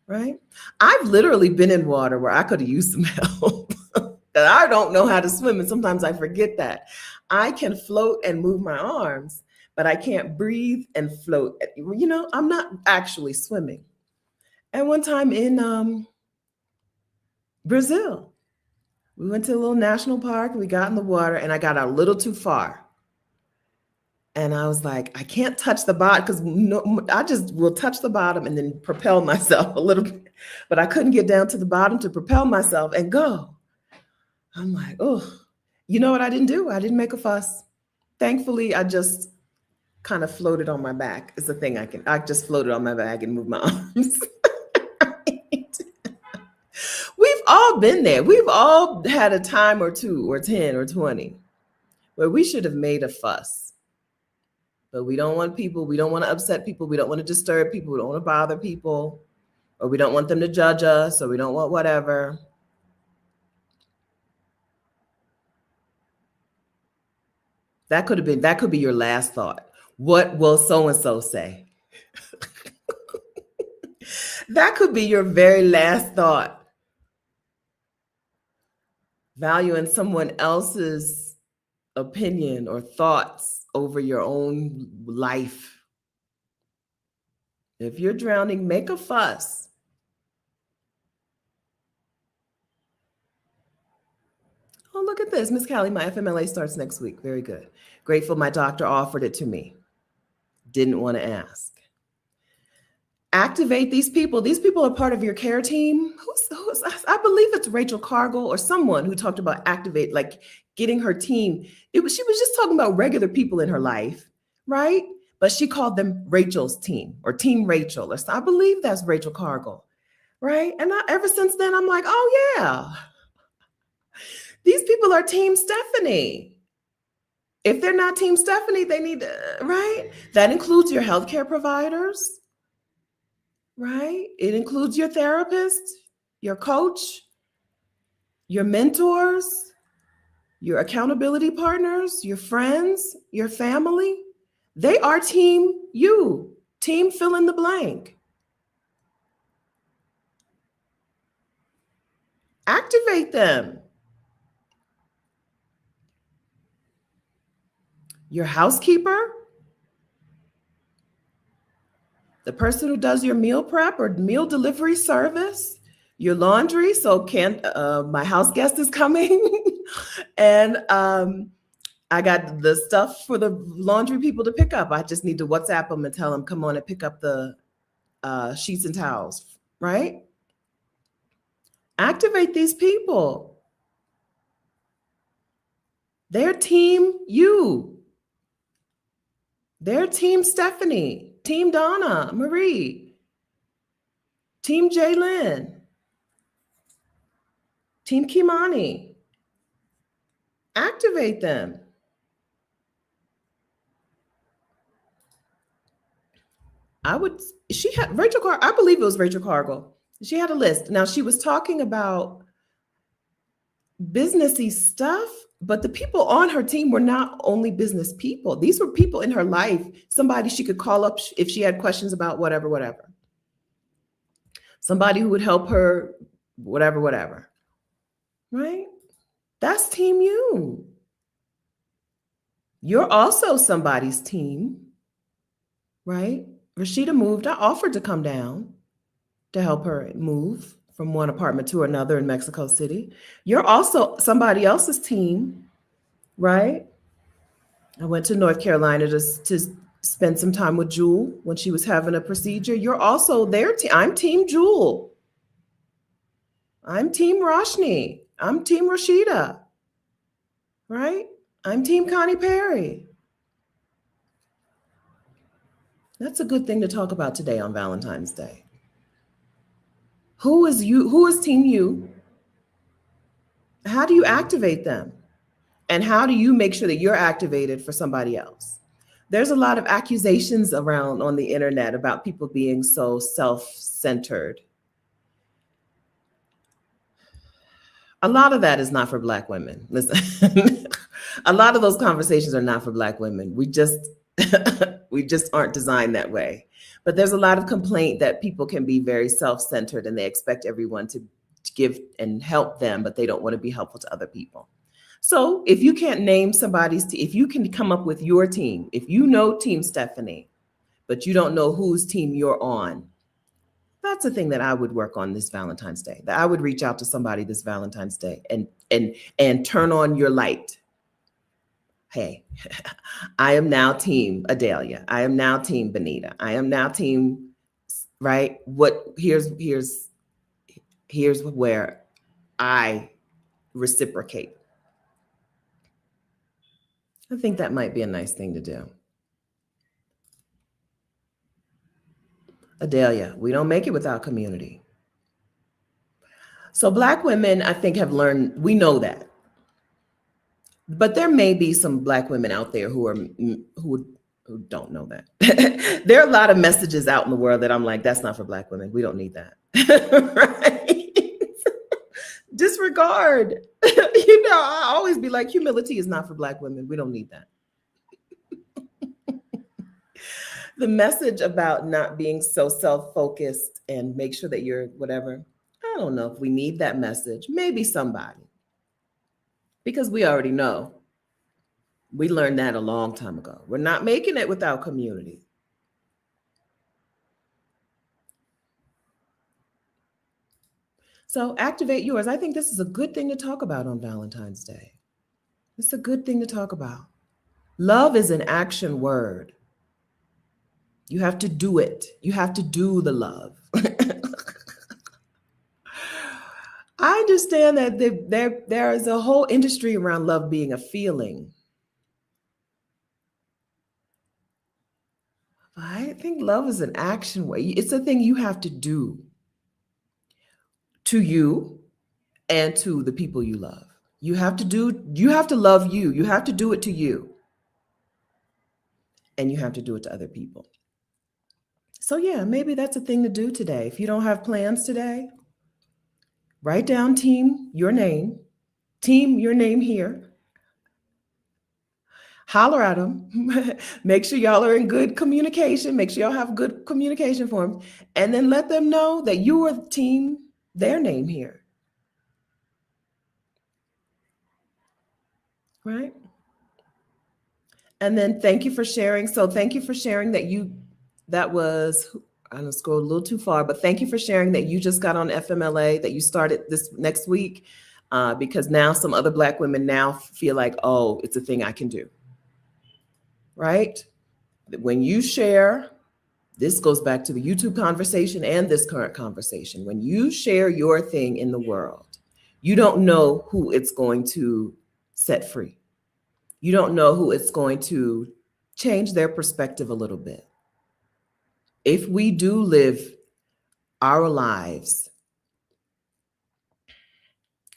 S1: right? I've literally been in water where I could have used some help. And I don't know how to swim. And sometimes I forget that. I can float and move my arms, but I can't breathe and float. I'm not actually swimming. And one time in Brazil, we went to a little national park, we got in the water, and I got a little too far. And I was like, I can't touch the bottom because I just will touch the bottom and then propel myself a little bit. But I couldn't get down to the bottom to propel myself and go. I'm like, oh, you know what I didn't do? I didn't make a fuss. Thankfully, I just kind of floated on my back. It's the thing I just floated on my back and moved my arms. We've all been there. We've all had a time or 2 or 10 or 20 where we should have made a fuss. But we don't want to upset people. We don't want to disturb people. We don't want to bother people, or we don't want them to judge us, or we don't want whatever. That could be your last thought. What will so-and-so say? That could be your very last thought. Valuing someone else's opinion or thoughts over your own life. If you're drowning, make a fuss. Oh, look at this. Miss Callie, my FMLA starts next week. Very good. Grateful my doctor offered it to me. Didn't want to ask. Activate these people. These people are part of your care team. I believe it's Rachel Cargill or someone who talked about activate, like getting her team. She was just talking about regular people in her life, right? But she called them Rachel's team or Team Rachel. I believe that's Rachel Cargill. right? And ever since then, I'm like, oh yeah, these people are Team Stephanie. If they're not Team Stephanie, they need to, right? That includes your healthcare providers, right? It includes your therapist, your coach, your mentors, your accountability partners, your friends, your family. They are Team you, Team fill in the blank. Activate them. Your housekeeper, the person who does your meal prep or meal delivery service, your laundry. So can't my house guest is coming, and I got the stuff for the laundry people to pick up. I just need to WhatsApp them and tell them, come on and pick up the sheets and towels. Right? Activate these people. They're team you. They're team Stephanie, team Donna, Marie, team Jaylyn, team Kimani. Activate them. I would, she had Rachel I believe it was Rachel Cargill. She had a list. Now she was talking about businessy stuff, but the people on her team were not only business people. These were people in her life, somebody she could call up if she had questions about whatever, whatever. Somebody who would help her, whatever, whatever. Right? That's team you. You're also somebody's team, right? Rashida moved. I offered to come down to help her move from one apartment to another in Mexico City. You're also somebody else's team, right? I went to North Carolina to spend some time with Jewel when she was having a procedure. You're also their team. I'm Team Jewel. I'm Team Roshni. I'm Team Rashida, right? I'm Team Connie Perry. That's a good thing to talk about today on Valentine's Day. Who is you? Who is Team you? How do you activate them? And how do you make sure that you're activated for somebody else? There's a lot of accusations around on the internet about people being so self-centered. A lot of that is not for Black women. Listen, a lot of those conversations are not for Black women. We just we just aren't designed that way. But there's a lot of complaint that people can be very self-centered and they expect everyone to give and help them, but they don't want to be helpful to other people. So if you can't name somebody's team, if you can come up with your team, if you know Team Stephanie, but you don't know whose team you're on, that's a thing that I would work on this Valentine's Day. That I would reach out to somebody this Valentine's Day and turn on your light. Hey, I am now Team Adelia. I am now Team Benita. I am now Team, right? Here's where I reciprocate. I think that might be a nice thing to do. Adelia, we don't make it without community. So Black women, I think, have learned, we know that. But there may be some Black women out there who don't know that. There are a lot of messages out in the world that I'm like, that's not for Black women. We don't need that. Right? Disregard. I always be like, humility is not for Black women. We don't need that. The message about not being so self-focused and make sure that you're whatever, I don't know if we need that message. Maybe somebody. Because we already know. We learned that a long time ago. We're not making it without community. So activate yours. I think this is a good thing to talk about on Valentine's Day. It's a good thing to talk about. Love is an action word. You have to do it. You have to do the love. I understand that there is a whole industry around love being a feeling. I think love is an action way. It's a thing you have to do. to you and to the people you love. You have to love you. You have to do it to you. And you have to do it to other people. So yeah, maybe that's a thing to do today. If you don't have plans today, write down team your name here. Holler at them. Make sure y'all are in good communication. Make sure y'all have good communication forms. And then let them know that you are team their name here. Right? And then thank you for sharing. So thank you for sharing that was, I'm gonna scroll a little too far, but thank you for sharing that you just got on FMLA, that you started this next week, because now some other Black women now feel like, oh, it's a thing I can do. Right? When you share, this goes back to the YouTube conversation and this current conversation. When you share your thing in the world, you don't know who it's going to set free. You don't know who it's going to change their perspective a little bit. If we do live our lives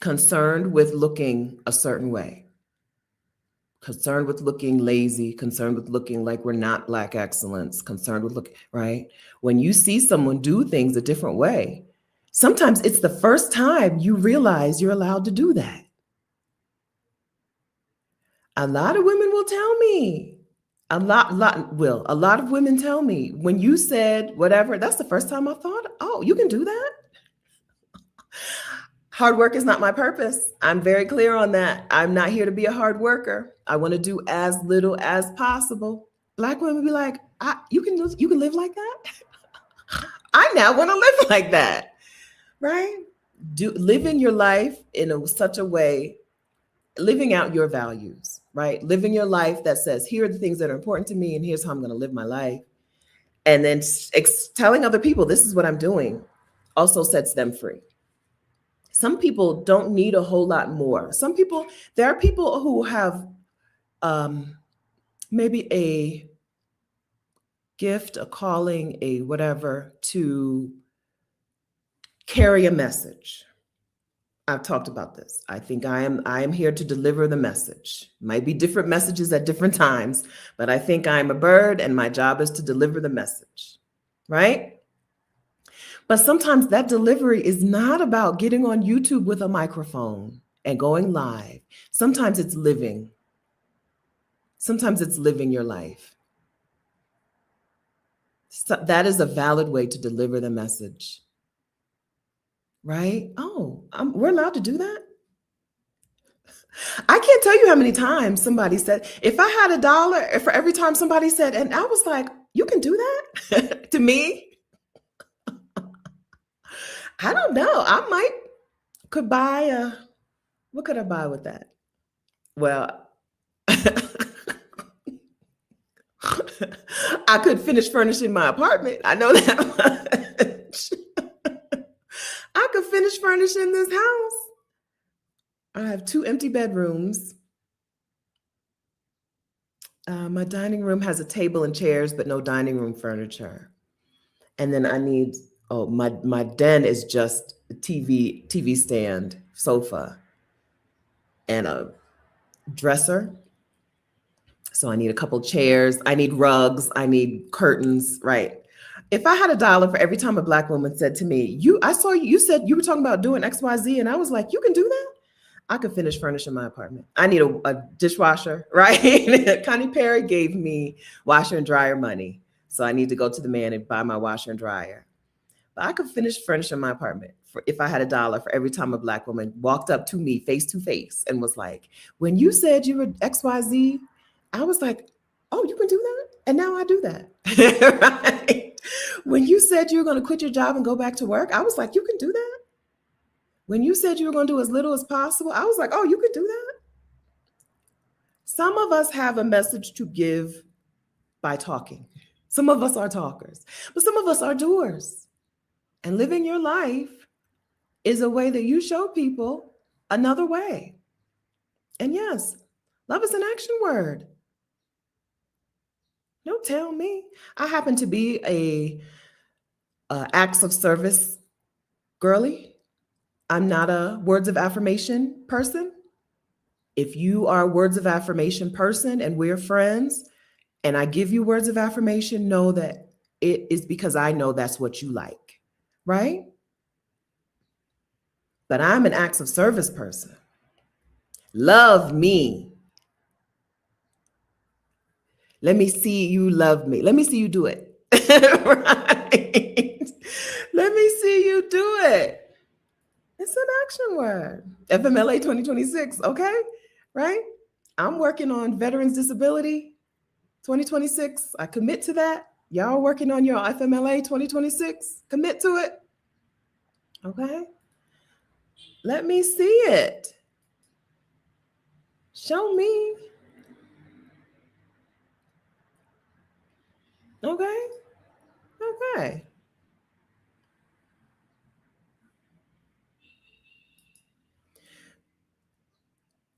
S1: concerned with looking a certain way, concerned with looking lazy, concerned with looking like we're not Black excellence, concerned with looking, right? When you see someone do things a different way, sometimes it's the first time you realize you're allowed to do that. A lot of women will tell me, a lot of women tell me, when you said whatever, that's the first time I thought, oh, you can do that? Hard work is not my purpose. I'm very clear on that. I'm not here to be a hard worker. I want to do as little as possible. Black women be like, you can live like that? I now want to live like that, right? Living your life in such a way, living out your values, right? Living your life that says, here are the things that are important to me and here's how I'm going to live my life. And then telling other people, this is what I'm doing, also sets them free. Some people don't need a whole lot more. There are people who have maybe a gift, a calling, a whatever, to carry a message. I've talked about this. I think I am here to deliver the message. Might be different messages at different times, but I think I'm a bird and my job is to deliver the message, right? But sometimes that delivery is not about getting on YouTube with a microphone and going live. Sometimes it's living. Sometimes it's living your life. So that is a valid way to deliver the message, right? Oh, we're allowed to do that? I can't tell you how many times somebody said, if I had $1 for every time somebody said, and I was like, you can do that to me? I don't know. I could buy what could I buy with that? Well, I could finish furnishing my apartment. I know that much. I could finish furnishing this house. I have 2 empty bedrooms. My dining room has a table and chairs, but no dining room furniture. And then I need, my den is just a TV stand, sofa, and a dresser. So I need a couple chairs. I need rugs. I need curtains, right? If I had $1 for every time a Black woman said to me, I saw you said you were talking about doing XYZ, and I was like, you can do that? I could finish furnishing my apartment. I need a dishwasher, right? Connie Perry gave me washer and dryer money. So I need to go to the man and buy my washer and dryer. But I could finish furnishing my apartment if I had $1 for every time a Black woman walked up to me face to face and was like, when you said you were XYZ, I was like, oh, you can do that? And now I do that. Right? When you said you were going to quit your job and go back to work, I was like, you can do that? When you said you were going to do as little as possible, I was like, oh, you could do that? Some of us have a message to give by talking. Some of us are talkers, but some of us are doers. And living your life is a way that you show people another way. And yes, love is an action word. Don't tell me. I happen to be a acts of service girly. I'm not a words of affirmation person. If you are a words of affirmation person and we're friends and I give you words of affirmation, know that it is because I know that's what you like, right? But I'm an acts of service person. Love me. Let me see you love me. Let me see you do it. Right? Let me see you do it. It's an action word. FMLA 2026, okay? Right? I'm working on veterans disability 2026. I commit to that. Y'all working on your FMLA 2026? Commit to it. Okay? Let me see it. Show me. Okay? Okay.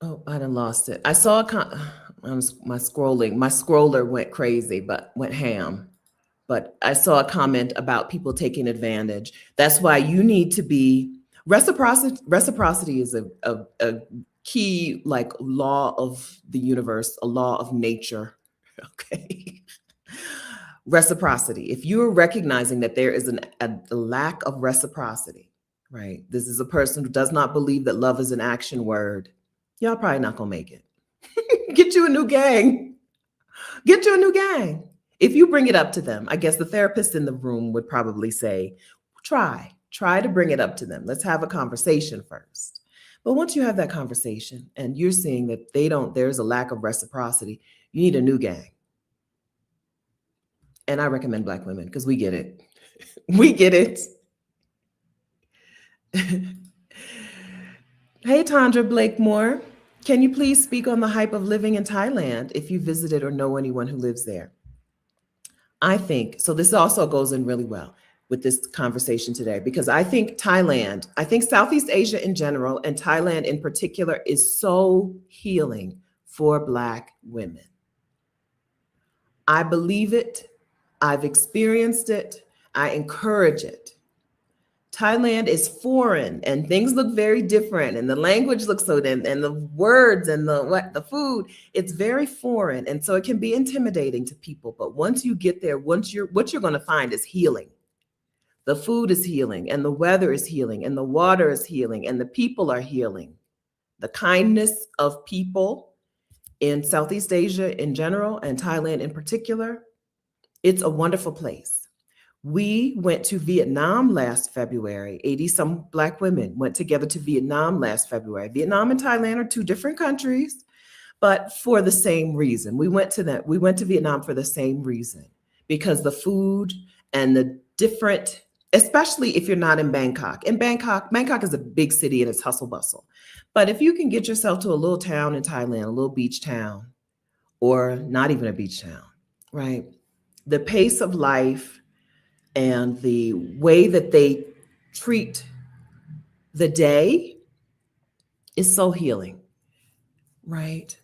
S1: Oh, I done lost it. I saw my scroller went crazy, but went ham. But I saw a comment about people taking advantage. That's why you need to be reciprocity. Reciprocity is a key like law of the universe, a law of nature. Okay. Reciprocity. If you're recognizing that there is a lack of reciprocity, right? This is a person who does not believe that love is an action word. Y'all probably not gonna make it. Get you a new gang. Get you a new gang. If you bring it up to them, I guess the therapist in the room would probably say, try to bring it up to them. Let's have a conversation first. But once you have that conversation and you're seeing that there's a lack of reciprocity, you need a new gang. And I recommend Black women because we get it. We get it. Hey, Tandra Blakemore. Can you please speak on the hype of living in Thailand if you visited or know anyone who lives there? I think, so this also goes in really well with this conversation today, because I think Southeast Asia in general and Thailand in particular is so healing for Black women. I believe it. I've experienced it. I encourage it. Thailand is foreign and things look very different and the language looks so and the words and the food, it's very foreign. And so it can be intimidating to people. But once you get there, what you're going to find is healing. The food is healing and the weather is healing and the water is healing and the people are healing. The kindness of people in Southeast Asia in general and Thailand in particular, it's a wonderful place. We went to Vietnam last February. 80 some Black women went together to Vietnam last February. Vietnam and Thailand are two different countries, but for the same reason. We went to Vietnam for the same reason, because the food and the different, especially if you're not in Bangkok. In Bangkok is a big city and it's hustle bustle. But if you can get yourself to a little town in Thailand, a little beach town, or not even a beach town, right? The pace of life and the way that they treat the day is so healing, right?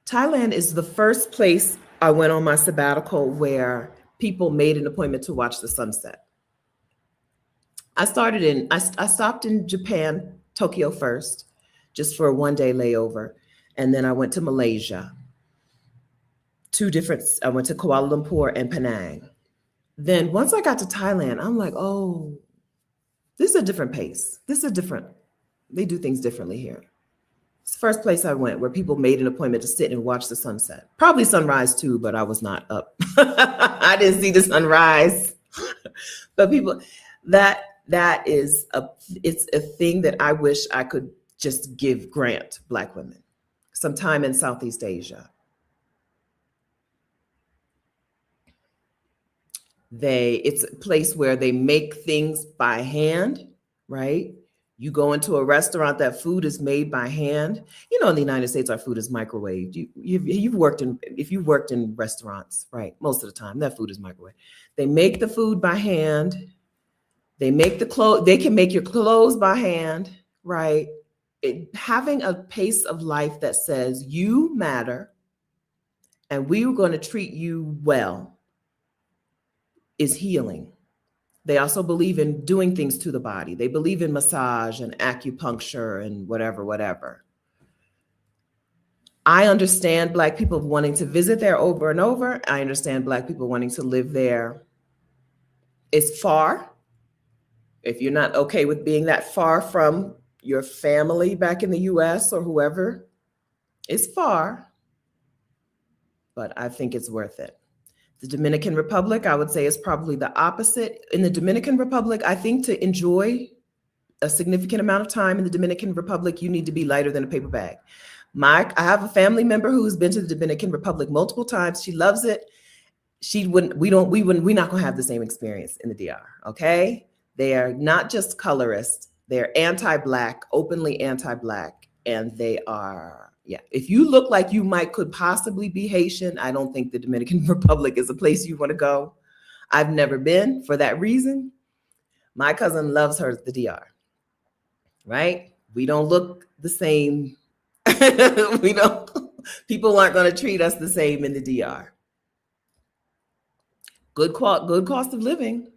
S1: Thailand is the first place I went on my sabbatical where people made an appointment to watch the sunset. I stopped in Japan, Tokyo first, just for a one-day layover. And then I went to Malaysia. I went to Kuala Lumpur and Penang. Then once I got to Thailand, I'm like, oh, this is a different pace. They do things differently here. It's the first place I went where people made an appointment to sit and watch the sunset. Probably sunrise too, but I was not up. I didn't see the sunrise. But people, it's a thing that I wish I could just grant Black women some time in Southeast Asia. It's a place where they make things by hand, right? You go into a restaurant, that food is made by hand. You know, in the United States, our food is microwaved. If you've worked in restaurants, right? Most of the time, that food is microwaved. They make the food by hand. They make they can make your clothes by hand, right? Having a pace of life that says you matter and we are going to treat you well is healing. They also believe in doing things to the body. They believe in massage and acupuncture and whatever, whatever. I understand Black people wanting to visit there over and over. I understand Black people wanting to live there. It's far. If you're not okay with being that far from your family back in the US or whoever, it's far, but I think it's worth it. The Dominican Republic, I would say, is probably the opposite. In the Dominican Republic, I think to enjoy a significant amount of time in the Dominican Republic, you need to be lighter than a paper bag. I have a family member who's been to the Dominican Republic multiple times. She loves it. We're not gonna have the same experience in the DR, okay? They are not just colorist, they're anti-Black, openly anti-Black, and they are, yeah. If you look like you could possibly be Haitian, I don't think the Dominican Republic is a place you wanna go. I've never been for that reason. My cousin loves the DR, right? We don't look the same. People aren't gonna treat us the same in the DR. Good cost of living,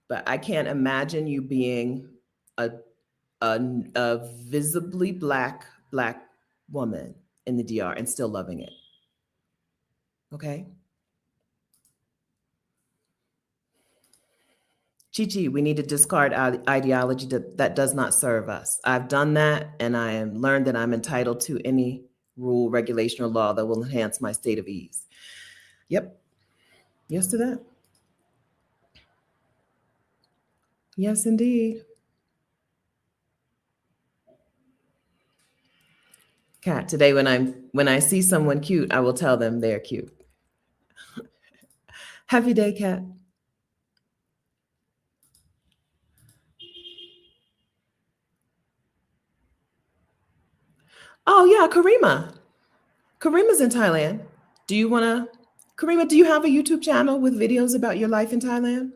S1: but I can't imagine you being a visibly black woman in the DR and still loving it. Okay. Chi, we need to discard ideology that does not serve us. I've done that, and I have learned that I'm entitled to any rule, regulation, or law that will enhance my state of ease. Yep. Yes to that. Yes, indeed. Kat, today when I see someone cute, I will tell them they're cute. Happy day, Kat. Oh yeah, Karima. Karima's in Thailand. Karima, do you have a YouTube channel with videos about your life in Thailand?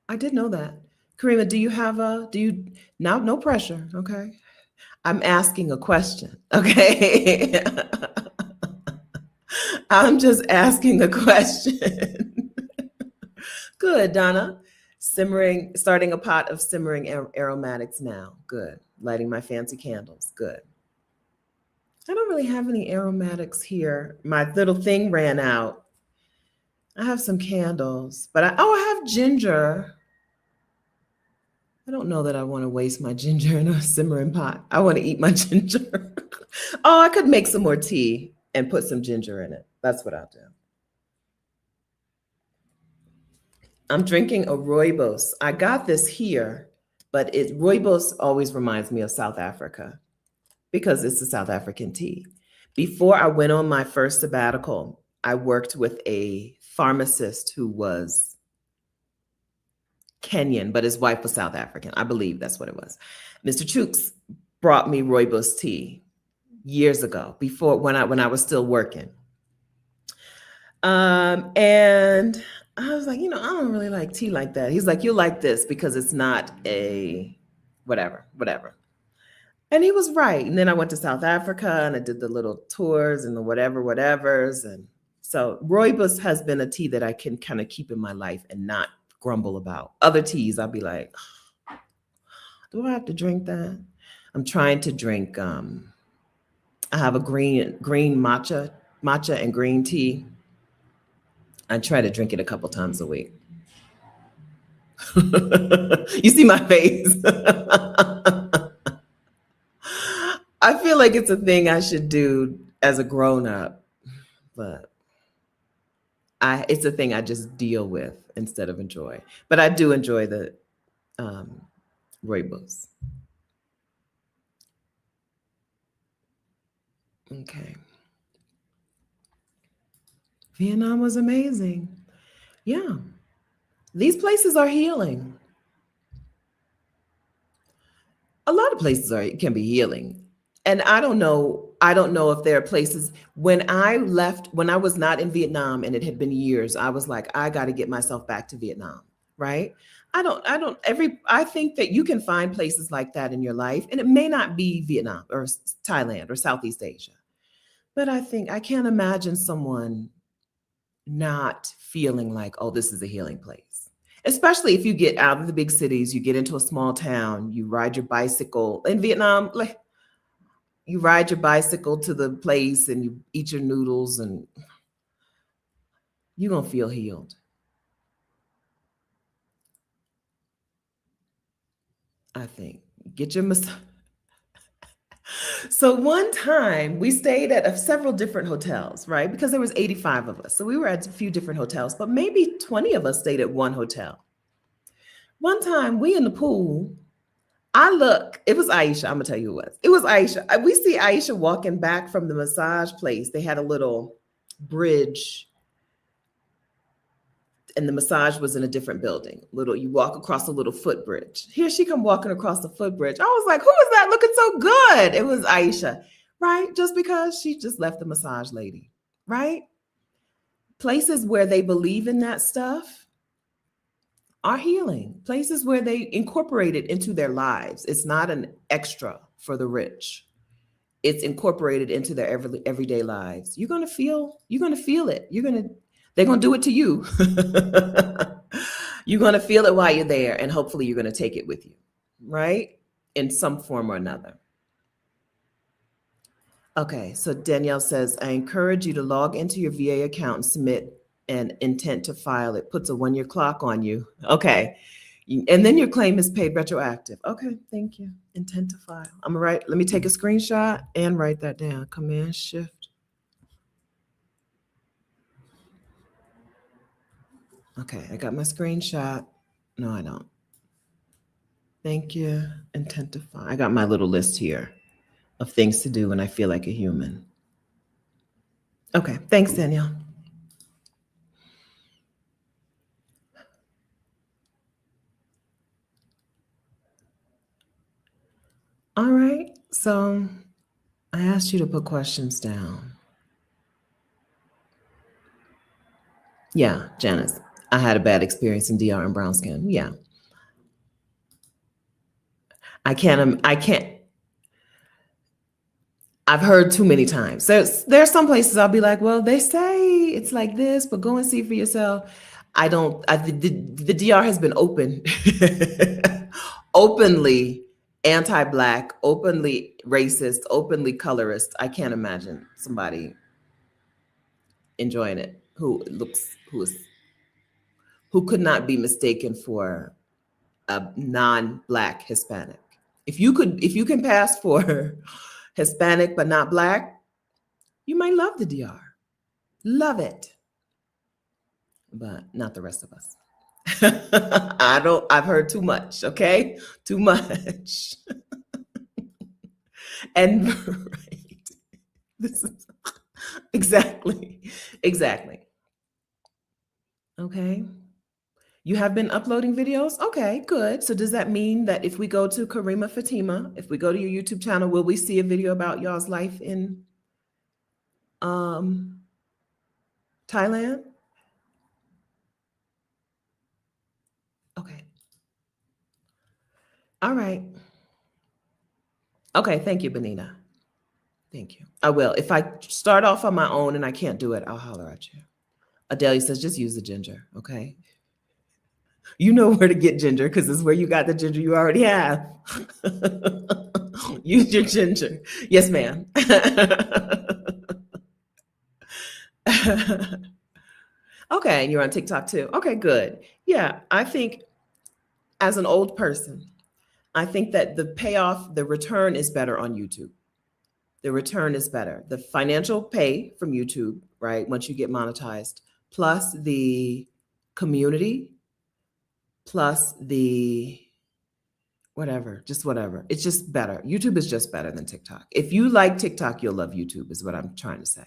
S1: I did know that. Karima, no pressure, okay? I'm asking a question, okay? I'm just asking a question. Good, Donna. Starting a pot of simmering aromatics now. Good. Lighting my fancy candles. Good. I don't really have any aromatics here. My little thing ran out. I have some candles, but I have ginger. I don't know that I want to waste my ginger in a simmering pot. I want to eat my ginger. Oh, I could make some more tea and put some ginger in it. That's what I'll do. I'm drinking a rooibos. I got this here, but rooibos always reminds me of South Africa because it's a South African tea. Before I went on my first sabbatical, I worked with a pharmacist who was Kenyan, but his wife was South African. I believe that's what it was. Mr. Chooks brought me rooibos tea years ago, before when I was still working. And I was like, I don't really like tea like that. He's like, you'll like this because it's not a whatever. And he was right. And then I went to South Africa and I did the little tours and the whatevers. And so rooibos has been a tea that I can kind of keep in my life and not grumble about. Other teas, I'll be like, do I have to drink that? I'm trying to drink, I have a green matcha and green tea. I try to drink it a couple times a week. You see my face. I feel like it's a thing I should do as a grown-up, but it's a thing I just deal with instead of enjoy. But I do enjoy the rooibos. Okay. Vietnam was amazing. Yeah. These places are healing. A lot of places can be healing. And I don't know if there are places. When I was not in Vietnam and it had been years, I was like, I got to get myself back to Vietnam, right? I think that you can find places like that in your life, and it may not be Vietnam or Thailand or Southeast Asia. But I think I can't imagine someone not feeling like, oh, this is a healing place. Especially if you get out of the big cities, you get into a small town, you ride your bicycle. In Vietnam, like you ride your bicycle to the place and you eat your noodles and you're gonna feel healed. I think. Get your massage. So one time we stayed at several different hotels, right? Because there was 85 of us. So we were at a few different hotels, but maybe 20 of us stayed at one hotel. One time we in the pool, I look, it was Aisha. I'm gonna tell you who it was. It was Aisha. We see Aisha walking back from the massage place. They had a little bridge and the massage was in a different building. Little, you walk across a little footbridge. Here she come walking across the footbridge. I was like, who is that looking so good? It was Aisha, right? Just because she just left the massage lady, right? Places where they believe in that stuff are healing. Places where they incorporate it into their lives. It's not an extra for the rich. It's incorporated into their everyday lives. You're gonna feel it. They're gonna do it to you. You're gonna feel it while you're there, and hopefully you're gonna take it with you, right? In some form or another. Okay, so Danielle says, I encourage you to log into your VA account and submit an intent to file. It puts a 1-year clock on you. Okay. And then your claim is paid retroactive. Okay, thank you. Intent to file. I'm gonna write, let me take a screenshot and write that down. Command Shift. Okay, I got my screenshot. No, I don't. Thank you. Intent to file. I got my little list here of things to do when I feel like a human. Okay, thanks, Danielle. All right, so I asked you to put questions down. Yeah, Janice, I had a bad experience in DR and brown skin. Yeah, I can't. I've heard too many times. There's some places I'll be like, well, they say it's like this, but go and see for yourself. I don't. The DR has been open, openly anti-black, openly racist, openly colorist. I can't imagine somebody enjoying it who could not be mistaken for a non-black Hispanic. If you can pass for Hispanic but not black, you might love the DR. Love it. But not the rest of us. I've heard too much, okay? Too much. And right. This is exactly. Okay. You have been uploading videos? Okay, good. So does that mean that if we go to Karima Fatima, if we go to your YouTube channel, will we see a video about y'all's life in Thailand? Okay. All right. Okay, thank you, Benita. Thank you. I will. If I start off on my own and I can't do it, I'll holler at you. Adelia says, just use the ginger, okay? You know where to get ginger because it's where you got the ginger you already have. Use your ginger. Yes, ma'am. Okay, and you're on TikTok too. Okay, good. Yeah, I think as an old person, I think that the payoff, the return is better on YouTube. The return is better. The financial pay from YouTube, right? Once you get monetized, plus the community, plus the whatever, just whatever. It's just better. YouTube is just better than TikTok. If you like TikTok, you'll love YouTube, is what I'm trying to say.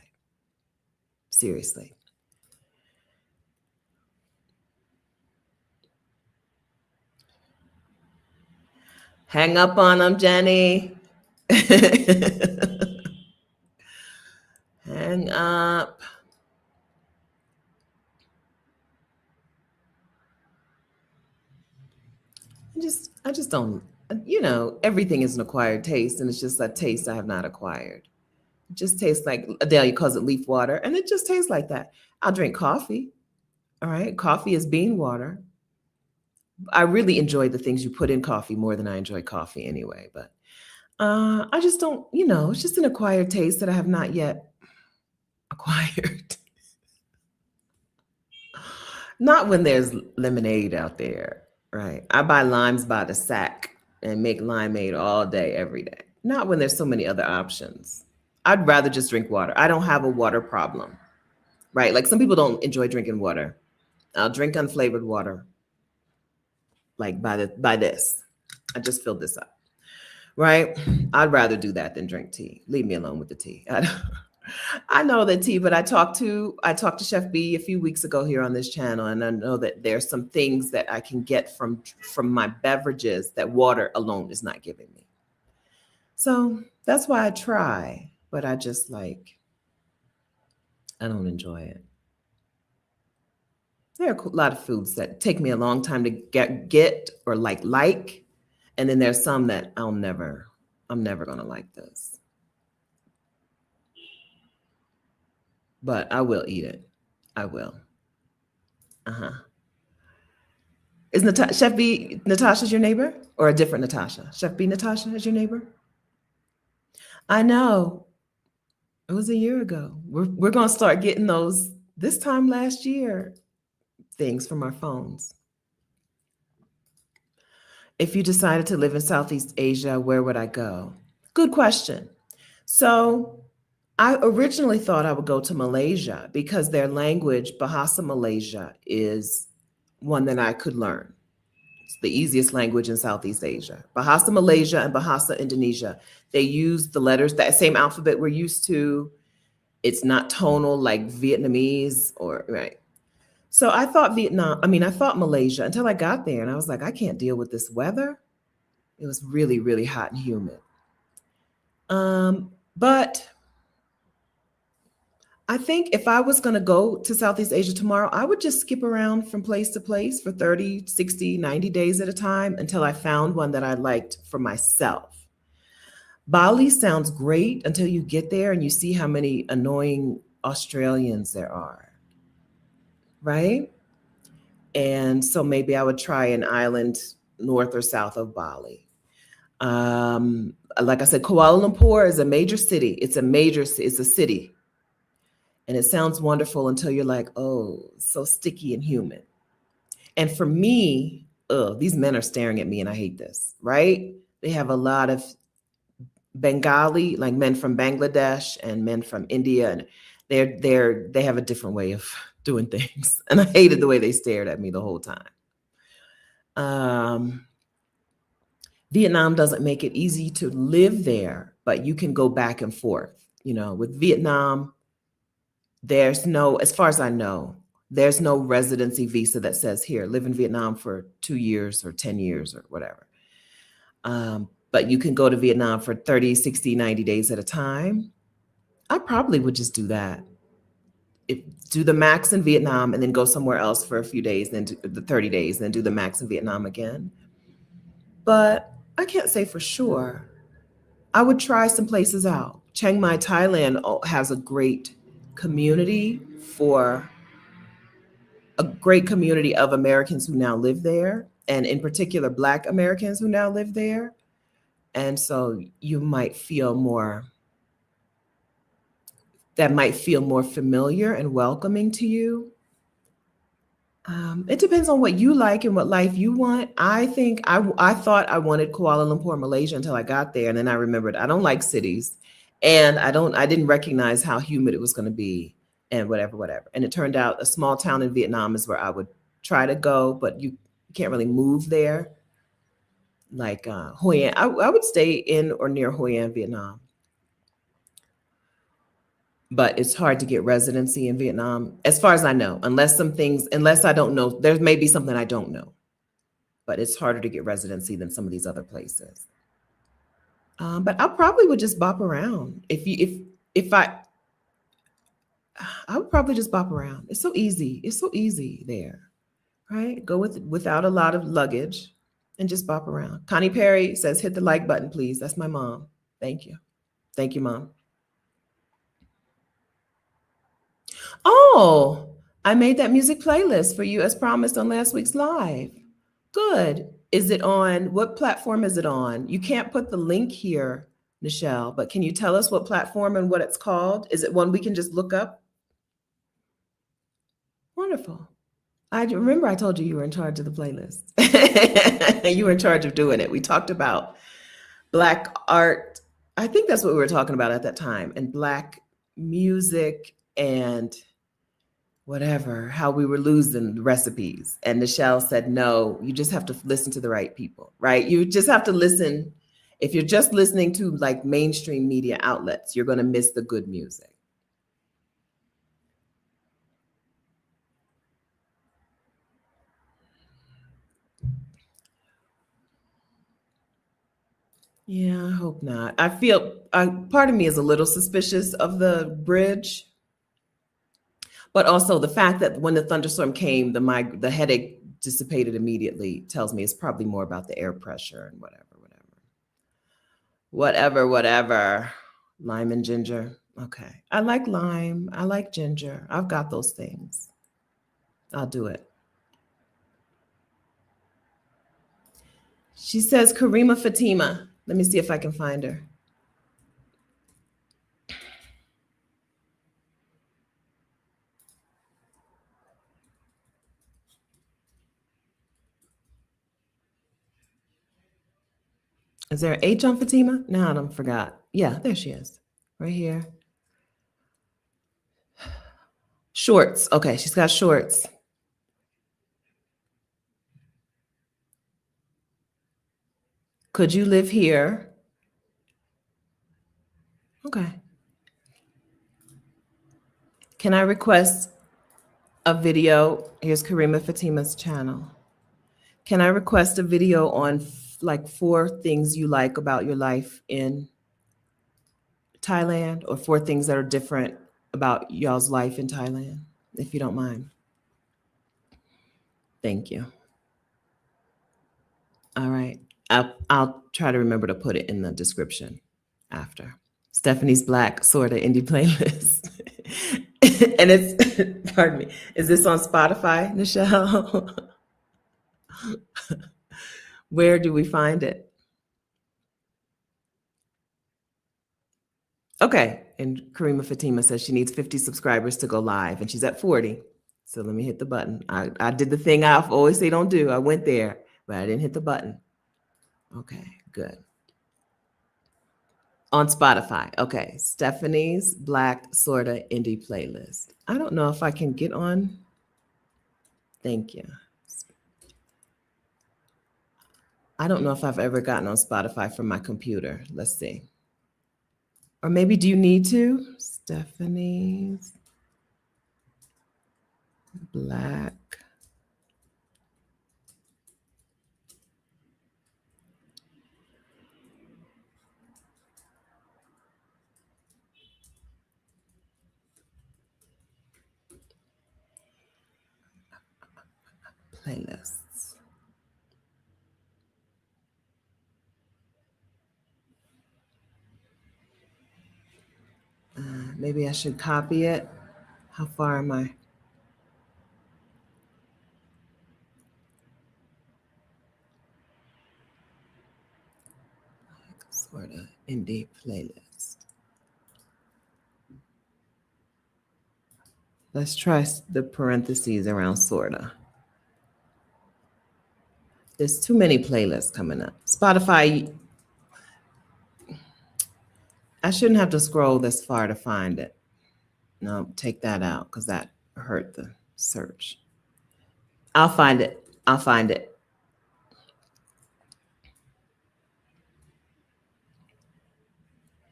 S1: Seriously. Hang up on them, Jenny. Hang up. I just don't, everything is an acquired taste, and it's just that taste I have not acquired. It just tastes like Adelia calls it leaf water, and it just tastes like that. I'll drink coffee. All right. Coffee is bean water. I really enjoy the things you put in coffee more than I enjoy coffee anyway. But I just don't, it's just an acquired taste that I have not yet acquired. Not when there's lemonade out there, right? I buy limes by the sack and make limeade all day, every day. Not when there's so many other options. I'd rather just drink water. I don't have a water problem, right? Like some people don't enjoy drinking water. I'll drink unflavored water, like by this. I just filled this up, right? I'd rather do that than drink tea. Leave me alone with the tea. I know that tea, but I talked to Chef B a few weeks ago here on this channel, and I know that there's some things that I can get from my beverages that water alone is not giving me. So that's why I try, but I just I don't enjoy it. There are a lot of foods that take me a long time to get or like, and then there's some that I'm never gonna like this. But I will eat it. I will. Is Chef B Natasha's your neighbor or a different Natasha? Chef B Natasha is your neighbor? I know. It was a year ago. We're gonna start getting those this time last year things from our phones. If you decided to live in Southeast Asia, where would I go? Good question. So I originally thought I would go to Malaysia because their language, Bahasa Malaysia, is one that I could learn. It's the easiest language in Southeast Asia. Bahasa Malaysia and Bahasa Indonesia, they use the letters, that same alphabet we're used to. It's not tonal like Vietnamese right. So I thought I thought Malaysia until I got there and I was like, I can't deal with this weather. It was really, really hot and humid. But I think if I was going to go to Southeast Asia tomorrow, I would just skip around from place to place for 30, 60, 90 days at a time until I found one that I liked for myself. Bali sounds great until you get there and you see how many annoying Australians there are, right? And so maybe I would try an island north or south of Bali. Like I said, Kuala Lumpur is a major city. It's a city. And it sounds wonderful until you're like, oh, so sticky and humid. And for me, these men are staring at me and I hate this, right? They have a lot of Bengali, like men from Bangladesh and men from India. And they have a different way of doing things. And I hated the way they stared at me the whole time. Vietnam doesn't make it easy to live there, but you can go back and forth. With Vietnam, there's no, as far as I know, there's no residency visa that says here, live in Vietnam for 2 years or 10 years or whatever. But you can go to Vietnam for 30, 60, 90 days at a time. I probably would just do that. Do the max in Vietnam and then go somewhere else for a few days, then do the 30 days, then do the max in Vietnam again. But I can't say for sure. I would try some places out. Chiang Mai, Thailand has a great community of Americans who now live there, and in particular, Black Americans who now live there. And so you might feel more familiar and welcoming to you. It depends on what you like and what life you want. I think I thought I wanted Kuala Lumpur, Malaysia until I got there. And then I remembered I don't like cities and I didn't recognize how humid it was going to be and whatever. And it turned out a small town in Vietnam is where I would try to go, but you can't really move there. Like Hoi An, I would stay in or near Hoi An, Vietnam. But it's hard to get residency in Vietnam, as far as I know, unless I don't know, there may be something I don't know, but it's harder to get residency than some of these other places. But I probably would just bop around. I would probably just bop around. It's so easy. It's so easy there, right? Go without a lot of luggage and just bop around. Connie Perry says, hit the like button, please. That's my mom. Thank you. Thank you, Mom. Oh, I made that music playlist for you as promised on last week's live. Good. Is it on what platform is it on? You can't put the link here, Michelle, but can you tell us what platform and what it's called? Is it one we can just look up? Wonderful. I remember I told you you were in charge of the playlist. You were in charge of doing it. We talked about Black art. I think that's what we were talking about at that time, and Black music and whatever, how we were losing recipes. And Nichelle said, no, you just have to listen to the right people, right? You just have to listen. If you're just listening to like mainstream media outlets, you're going to miss the good music. Yeah, I hope not. I feel part of me is a little suspicious of the bridge, but also the fact that when the thunderstorm came, the headache dissipated immediately tells me it's probably more about the air pressure and whatever. Lime and ginger. Okay. I like lime. I like ginger. I've got those things. I'll do it. She says Karima Fatima. Let me see if I can find her. Is there an H on Fatima? No, I don't forgot. Yeah, there she is. Right here. Shorts. Okay, she's got shorts. Could you live here? Okay. Can I request a video? Here's Karima Fatima's channel. Can I request a video on like 4 things you like about your life in Thailand, or 4 things that are different about y'all's life in Thailand, if you don't mind? Thank you. All right. I'll try to remember to put it in the description after. Stephanie's Black Sorta Indie Playlist. And it's, pardon me, is this on Spotify, Nichelle? Where do we find it? Okay. And Karima Fatima says she needs 50 subscribers to go live, and she's at 40. So let me hit the button. I did the thing I always say don't do. I went there, but I didn't hit the button. Okay, good. On Spotify. Okay. Stephanie's Black Sorta Indie Playlist. I don't know if I can get on. Thank you. I don't know if I've ever gotten on Spotify from my computer. Let's see. Or maybe do you need to? Stephanie's Black playlists. Maybe I should copy it. How far am I? Sort of indie playlist. Let's try the parentheses around sorta. There's too many playlists coming up. Spotify, I shouldn't have to scroll this far to find it. No, take that out because that hurt the search. I'll find it. I'll find it.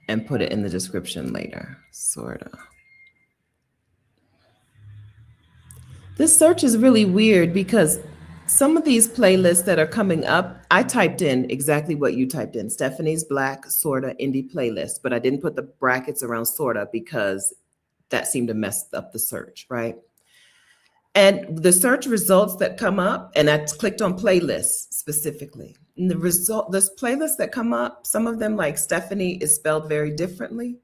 S1: And put it in the description later, sorta. This search is really weird because some of these playlists that are coming up, I typed in exactly what you typed in, Stephanie's Black Sorta Indie Playlist, but I didn't put the brackets around sorta because that seemed to mess up the search, right? And the search results that come up, and I clicked on playlists specifically. And there's playlists that come up, some of them like Stephanie is spelled very differently.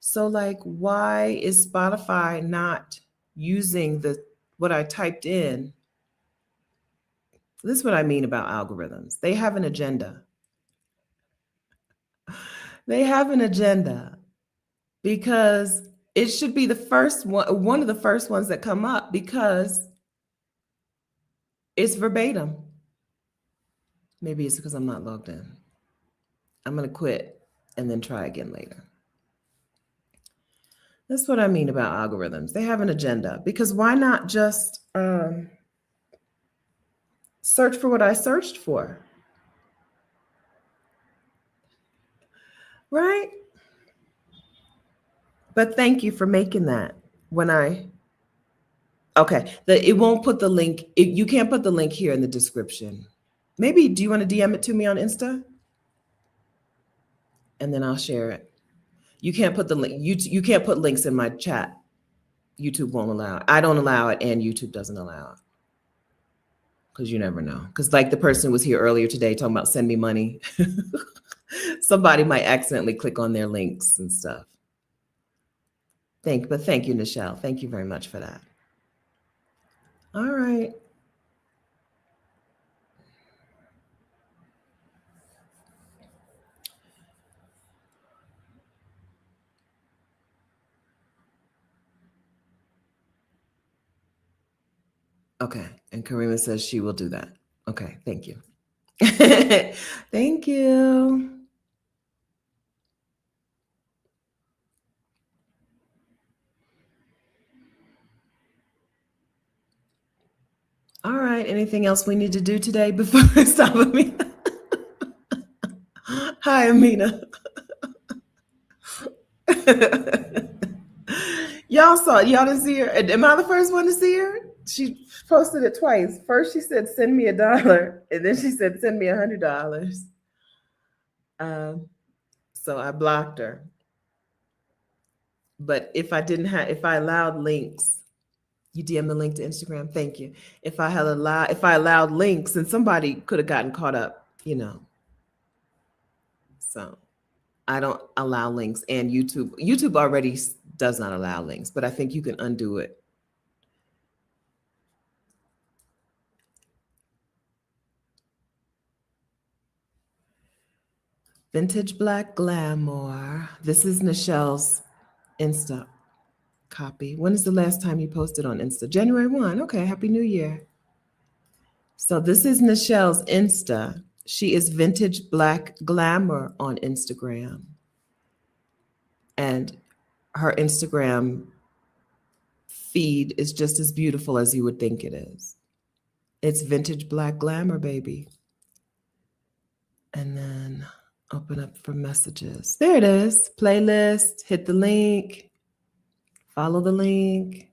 S1: So like, why is Spotify not using what I typed in? This is what I mean about algorithms. They have an agenda. They have an agenda because it should be the first one of the first ones that come up because it's verbatim. Maybe it's because I'm not logged in. I'm going to quit and then try again later. That's what I mean about algorithms. They have an agenda because why not just search for what I searched for? Right? But thank you for making that. Okay, it won't put the link. You can't put the link here in the description. Maybe, do you want to DM it to me on Insta? And then I'll share it. You can't put the link. You can't put links in my chat. YouTube won't allow it. I don't allow it, and YouTube doesn't allow it. Because you never know. Because like the person was here earlier today talking about send me money. Somebody might accidentally click on their links and stuff. But thank you, Nichelle. Thank you very much for that. All right. Okay. And Karima says she will do that. Okay. Thank you. Thank you. All right. Anything else we need to do today before I stop, Amina? Hi, Amina. Y'all didn't see her? Am I the first one to see her? She posted it twice. First, she said, send me $1. And then she said, send me $100. So I blocked her. But if I allowed links, you DM the link to Instagram. Thank you. If I allowed links, then somebody could have gotten caught up, So I don't allow links, and YouTube already does not allow links, but I think you can undo it. Vintage Black Glamour. This is Nichelle's Insta copy. When is the last time you posted on Insta? January 1. Okay, Happy New Year. So this is Nichelle's Insta. She is Vintage Black Glamour on Instagram. And her Instagram feed is just as beautiful as you would think it is. It's Vintage Black Glamour, baby. And then open up for messages. There it is. Playlist. Hit the link. Follow the link.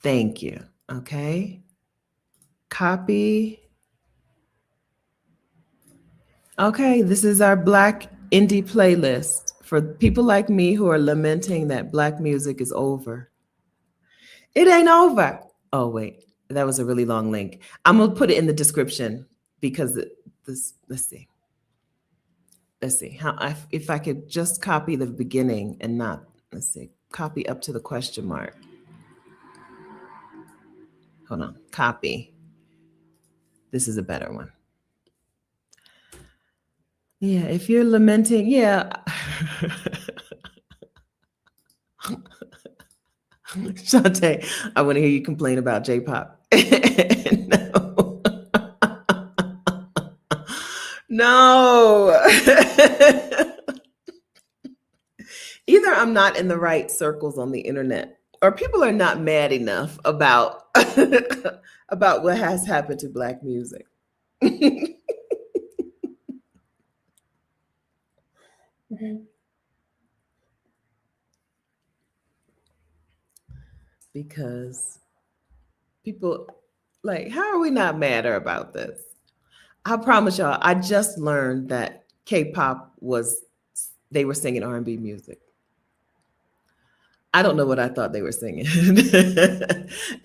S1: Thank you. Okay. Copy. Okay. This is our Black indie playlist for people like me who are lamenting that Black music is over. It ain't over. Oh, wait. That was a really long link. I'm going to put it in the description because let's see. Let's see if I could just copy the beginning and not, let's see, copy up to the question mark. Hold on, copy. This is a better one. Yeah, if you're lamenting, yeah. Shantae, I want to hear you complain about J-pop. No. No. Either I'm not in the right circles on the internet, or people are not mad enough about about what has happened to Black music. Because people, like, how are we not madder about this? I promise y'all, I just learned that K-pop they were singing R&B music. I don't know what I thought they were singing.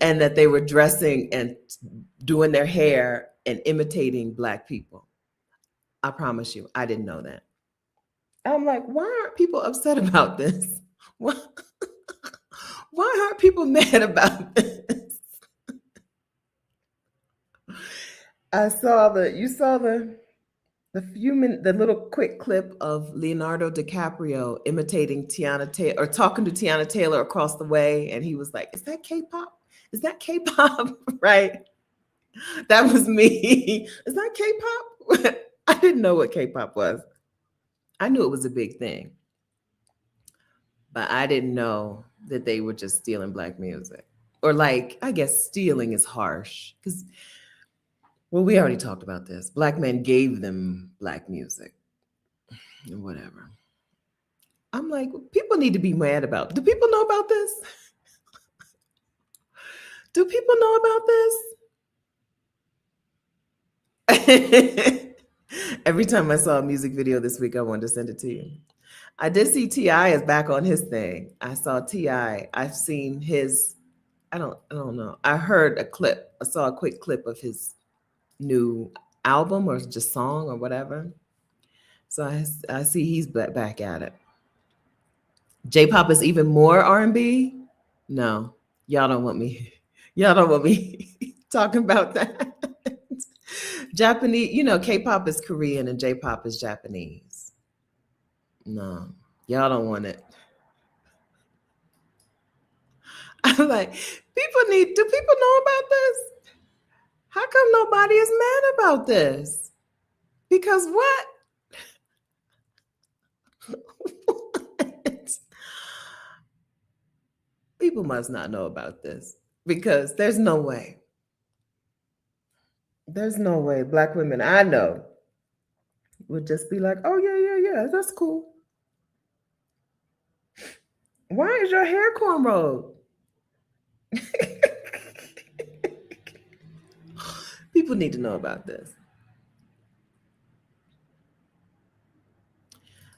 S1: And that they were dressing and doing their hair and imitating Black people. I promise you, I didn't know that. I'm like, why aren't people upset about this? Why, why aren't people mad about this? You saw the little quick clip of Leonardo DiCaprio imitating Tiana Taylor or talking to Tiana Taylor across the way, and he was like, "Is that K-pop? Is that K-pop?" Right? That was me. Is that K-pop? I didn't know what K-pop was. I knew it was a big thing, but I didn't know that they were just stealing black music. Or like, I guess stealing is harsh because, well, we already talked about this. Black men gave them black music and whatever. I'm like, people need to be mad about. Do people know about this? Do people know about this? Every time I saw a music video this week, I wanted to send it to you. I did see T.I. is back on his thing. I saw T.I. I've seen his. I don't know. I heard a clip. I saw a quick clip of his new album or just song or whatever. So I see he's back at it. J-pop is even more R&B. No, y'all don't want me. Y'all don't want me talking about that. Japanese, K-pop is Korean and J-pop is Japanese. No, y'all don't want it. I'm like, do people know about this? How come nobody is mad about this? Because what? What? People must not know about this because there's no way. There's no way black women I know would just be like, oh, yeah, that's cool. Why is your hair cornrowed? People need to know about this.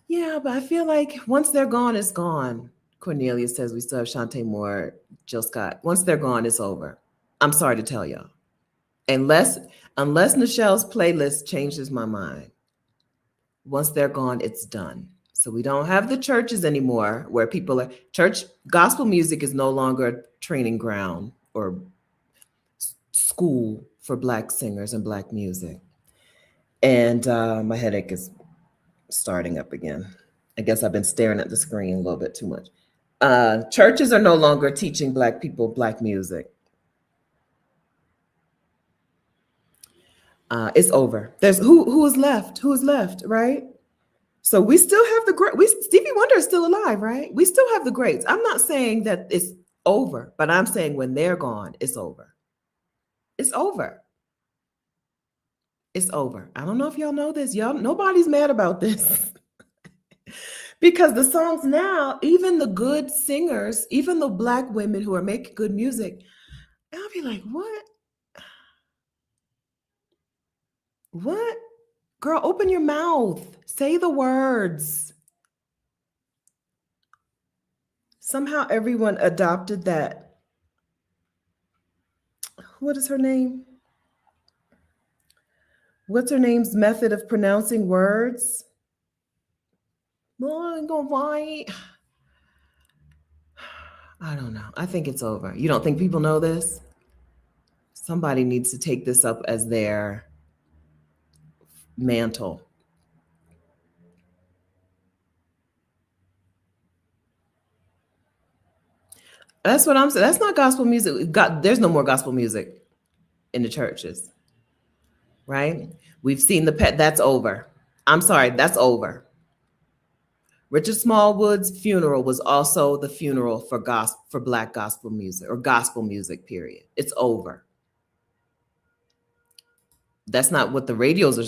S1: Yeah, but I feel like once they're gone, it's gone. Cornelia says we still have Shantae Moore, Jill Scott. Once they're gone, it's over. I'm sorry to tell y'all. Unless Nichelle's playlist changes my mind. Once they're gone, it's done. So we don't have the churches anymore where people are gospel music is no longer a training ground or school for black singers and black music. And my headache is starting up again. I guess I've been staring at the screen a little bit too much. Churches are no longer teaching black people black music. It's over. There's who is left? Who is left, right? So we still have the great. Stevie Wonder is still alive, right? We still have the greats. I'm not saying that it's over, but I'm saying when they're gone, it's over. It's over. It's over. I don't know if y'all know this. Y'all, nobody's mad about this. Because the songs now, even the good singers, even the black women who are making good music, I'll be like, what? What? Girl, open your mouth. Say the words. Somehow everyone adopted that. What is her name? What's her name's method of pronouncing words? I don't know. I think it's over. You don't think people know this? Somebody needs to take this up as their mantle. That's what I'm saying. That's not gospel music. There's no more gospel music in the churches, right? We've seen the pet. That's over. I'm sorry, that's over. Richard Smallwood's funeral was also the funeral for black gospel music or gospel music. Period. It's over. That's not what the radios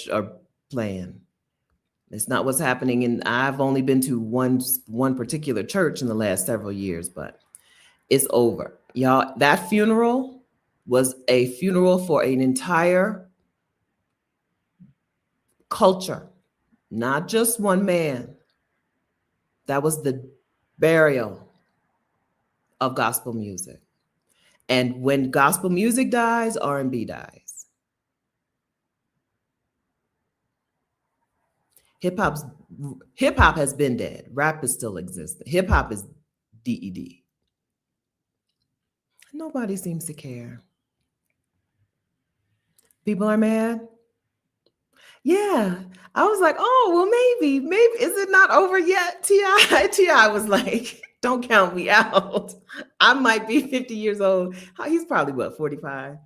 S1: are playing. It's not what's happening. And I've only been to one particular church in the last several years, but it's over. Y'all, that funeral was a funeral for an entire culture, not just one man. That was the burial of gospel music. And when gospel music dies, R&B dies. Hip hop's Hip hop has been dead. Rap is still existing. Hip hop is dead. Nobody seems to care. People are mad. Yeah. I was like, oh, well, maybe is it not over yet? Ti was like, don't count me out. I might be 50 years old. He's probably what, 45?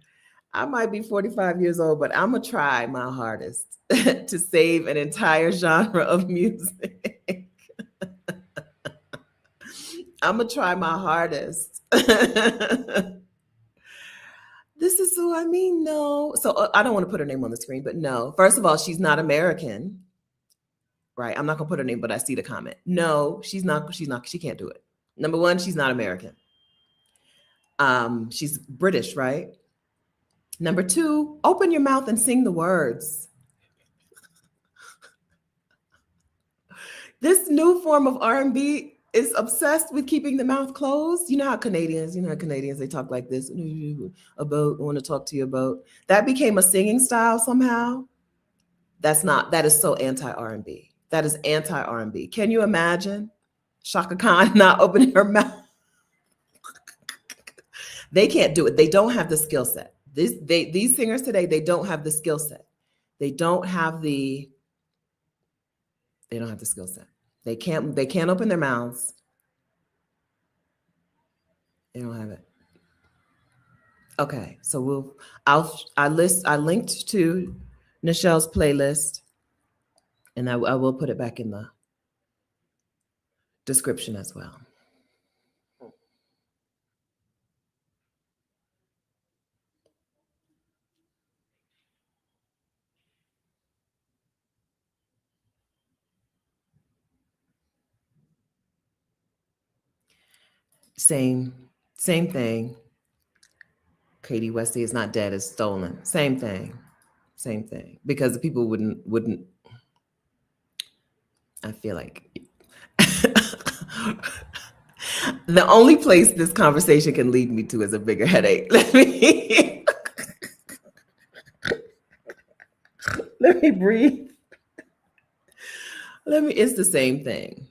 S1: I might be 45 years old, but I'm gonna try my hardest to save an entire genre of music. I'm gonna try my hardest. This is who I mean. No. So I don't want to put her name on the screen, but no. First of all, she's not American, right? I'm not gonna put her name, but I see the comment. No, she's not. She's not. She can't do it. Number one, she's not American. She's British, right? Number two, open your mouth and sing the words. This new form of R&B is obsessed with keeping the mouth closed. You know how Canadians, they talk like this about, I want to talk to you about. That became a singing style somehow. That is so anti-R&B. That is anti-R&B. Can you imagine Shaka Khan not opening her mouth? They can't do it. They don't have the skill set. These singers today, they don't have the skill set. They don't have the skill set. They can't open their mouths. They don't have it. Okay, so I linked to Nichelle's playlist, and I will put it back in the description as well. Same thing. Katie Westy is not dead, is stolen. Same thing. Because the people wouldn't. I feel like the only place this conversation can lead me to is a bigger headache. Let me breathe. It's the same thing.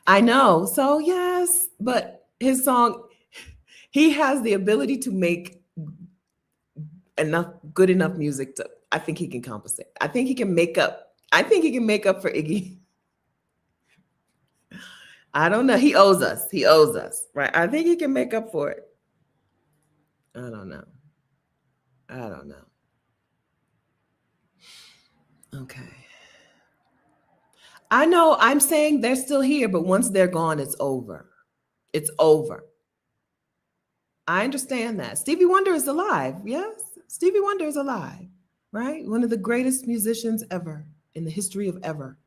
S1: I know. So yes, but his song, he has the ability to make good enough music to, I think he can compensate. I think he can make up for Iggy. I don't know. He owes us, right? I think he can make up for it. I don't know. Okay. I know I'm saying they're still here, but once they're gone, it's over. It's over. I understand that. Stevie Wonder is alive. Yes, Stevie Wonder is alive, right? One of the greatest musicians ever in the history of ever,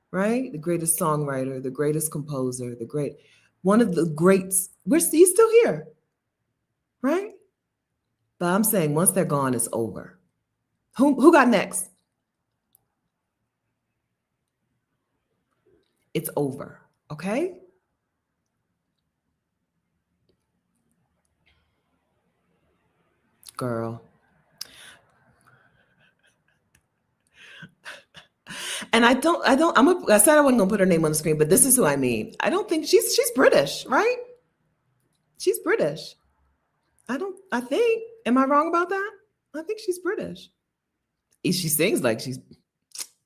S1: right? The greatest songwriter, the greatest composer, one of the greats. He's still here, right? But I'm saying once they're gone, it's over. Who got next? It's over, okay? Girl. And I said I wasn't gonna put her name on the screen, but this is who I mean. I don't think she's British, right? She's British. I think, am I wrong about that? I think she's British. She sings like she's,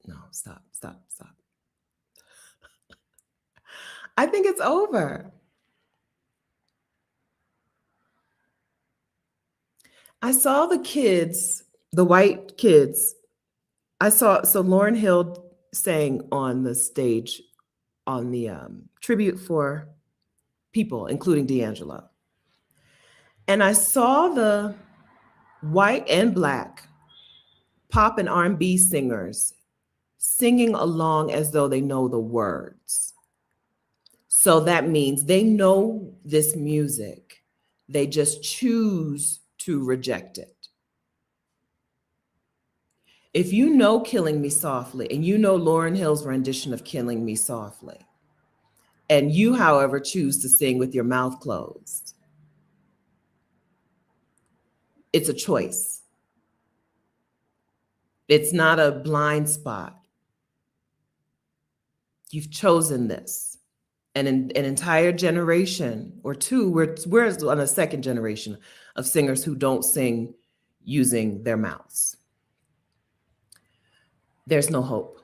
S1: no, stop. I think it's over. I saw the kids, the white kids. So Lauryn Hill sang on the stage on the tribute for people, including D'Angelo. And I saw the white and black pop and R&B singers singing along as though they know the words. So that means they know this music. They just choose to reject it. If you know Killing Me Softly, and you know Lauryn Hill's rendition of Killing Me Softly, and you, however, choose to sing with your mouth closed, it's a choice. It's not a blind spot. You've chosen this. And in an entire generation or two, we're on a second generation of singers who don't sing using their mouths. There's no hope.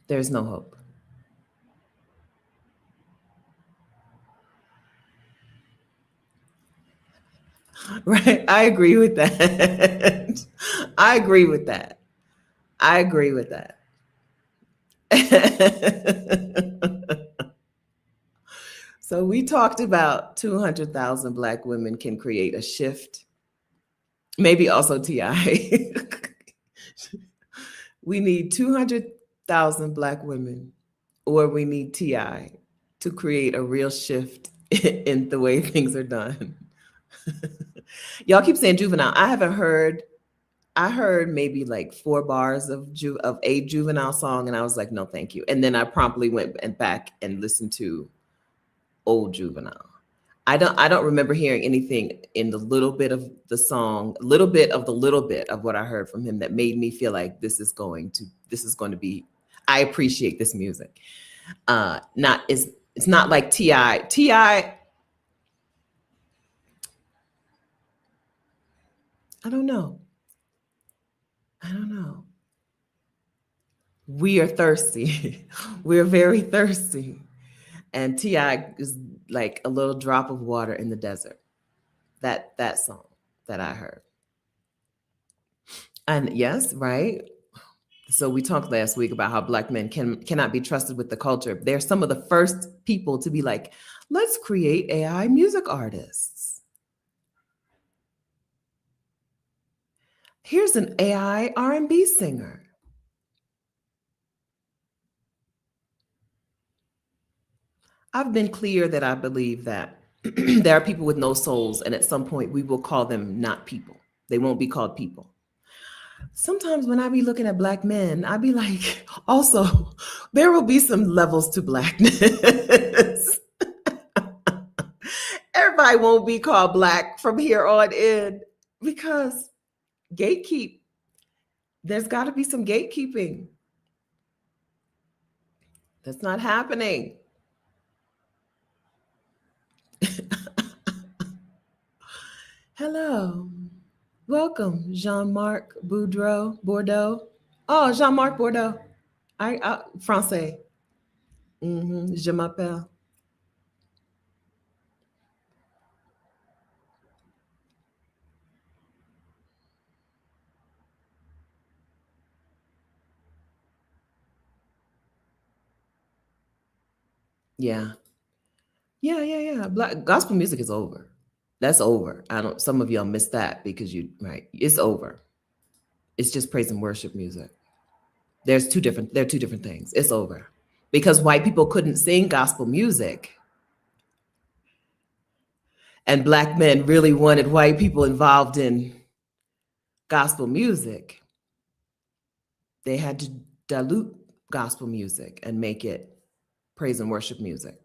S1: There's no hope. Right? I agree with that. I agree with that. I agree with that. So we talked about 200,000 Black women can create a shift. Maybe also TI. We need 200,000 Black women, or we need TI to create a real shift in the way things are done. Y'all keep saying juvenile. I heard maybe like 4 bars of a juvenile song, and I was like, no, thank you. And then I promptly went back and listened to old juvenile. I don't remember hearing anything in the little bit of the song, little bit of what I heard from him that made me feel like this is going to be, I appreciate this music. Not it's not like Ti. I don't know. I don't know. We are thirsty. We're very thirsty. And Ti is like a little drop of water in the desert. That song that I heard. And yes, right. So we talked last week about how Black men cannot be trusted with the culture. They're some of the first people to be like, let's create AI music artists. Here's an AI R&B singer. I've been clear that I believe that there are people with no souls, and at some point we will call them not people. They won't be called people. Sometimes when I be looking at Black men, I be like, also, there will be some levels to Blackness. Everybody won't be called Black from here on in because gatekeep. There's got to be some gatekeeping. That's not happening. Hello. Welcome, Jean-Marc Bordeaux. Oh, Jean-Marc Bordeaux. Français. Je m'appelle. Yeah. Yeah. Black gospel music is over. That's over. I don't, some of y'all missed that because right. It's over. It's just praise and worship music. There are two different things. It's over. Because white people couldn't sing gospel music, and Black men really wanted white people involved in gospel music. They had to dilute gospel music and make it praise and worship music.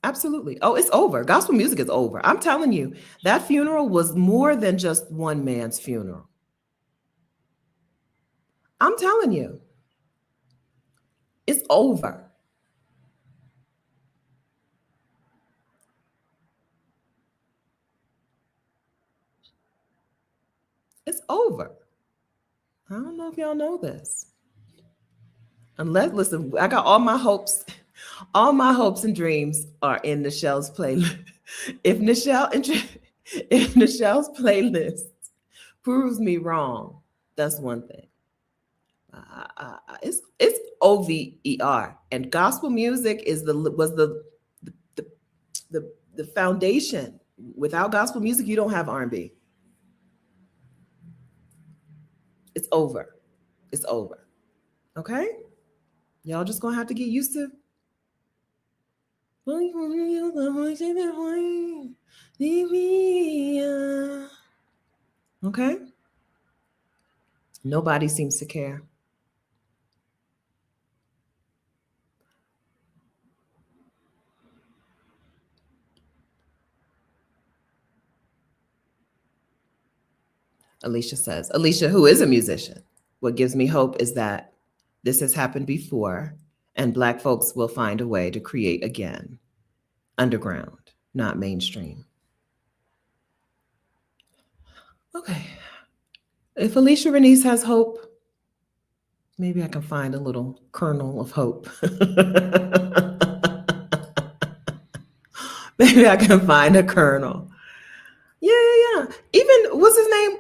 S1: Absolutely. Oh, it's over. Gospel music is over. I'm telling you, that funeral was more than just one man's funeral. I'm telling you, it's over. It's over. I don't know if y'all know this. Unless, listen, I got all my hopes and dreams are in Nichelle's playlist. If if Nichelle's playlist proves me wrong, that's one thing. It's over, and gospel music was the the foundation. Without gospel music, you don't have R&B. It's over. It's over. Okay, y'all just gonna have to get used to. Okay, nobody seems to care. Alicia says, Alicia, who is a musician, what gives me hope is that this has happened before and Black folks will find a way to create again, underground, not mainstream. Okay. If Alicia Renese has hope, maybe I can find a little kernel of hope. Maybe I can find a kernel. Yeah, yeah, yeah. Even, what's his name?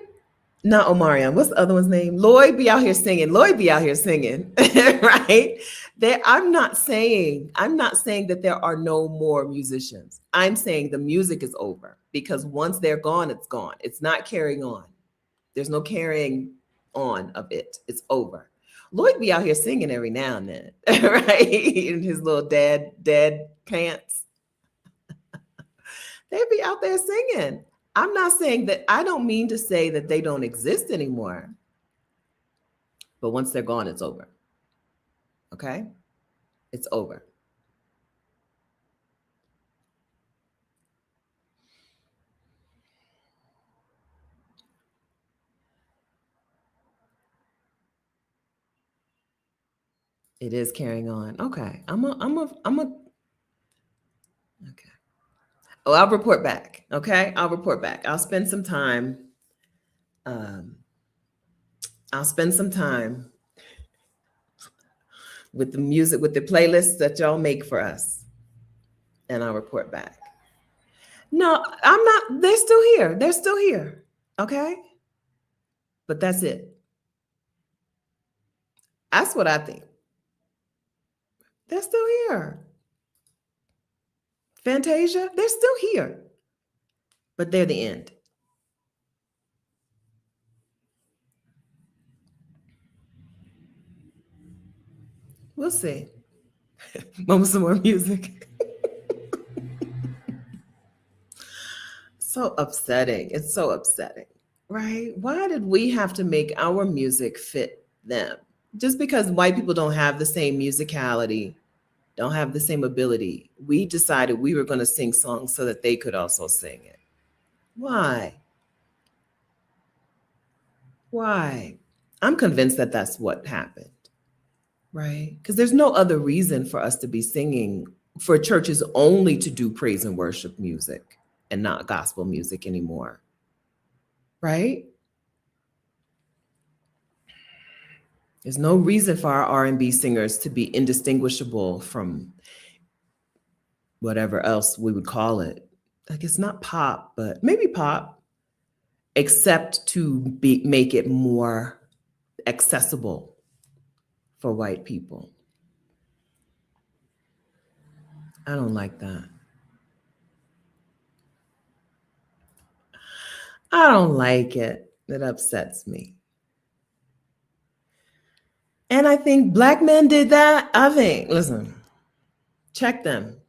S1: Not Omarion. What's the other one's name? Lloyd be out here singing. Lloyd be out here singing, right? I'm not saying that there are no more musicians. I'm saying the music is over because once they're gone, it's gone. It's not carrying on. There's no carrying on of it. It's over. Lloyd be out here singing every now and then, right? In his little dad pants. They'd be out there singing. I'm not saying that, I don't mean to say that they don't exist anymore. But once they're gone, it's over. Okay? It's over. It is carrying on. Okay. Okay. Oh, I'll report back. Okay. I'll report back. I'll spend some time. I'll spend some time with the music, with the playlists that y'all make for us. And I'll report back. No, I'm not. They're still here. They're still here. Okay. But that's it. That's what I think. They're still here. Fantasia, they're still here. But they're the end. We'll see. Moment some more music. So upsetting. It's so upsetting, right? Why did we have to make our music fit them? Just because white people don't have the same musicality, don't have the same ability, we decided we were going to sing songs so that they could also sing it. Why? Why? I'm convinced that that's what happened, right? Because there's no other reason for us to be singing, for churches only to do praise and worship music and not gospel music anymore, right? There's no reason for our R&B singers to be indistinguishable from whatever else we would call it. Like, it's not pop, but maybe pop, except to make it more accessible for white people. I don't like that. I don't like it. It upsets me. And I think Black men did that. I think, listen, check them.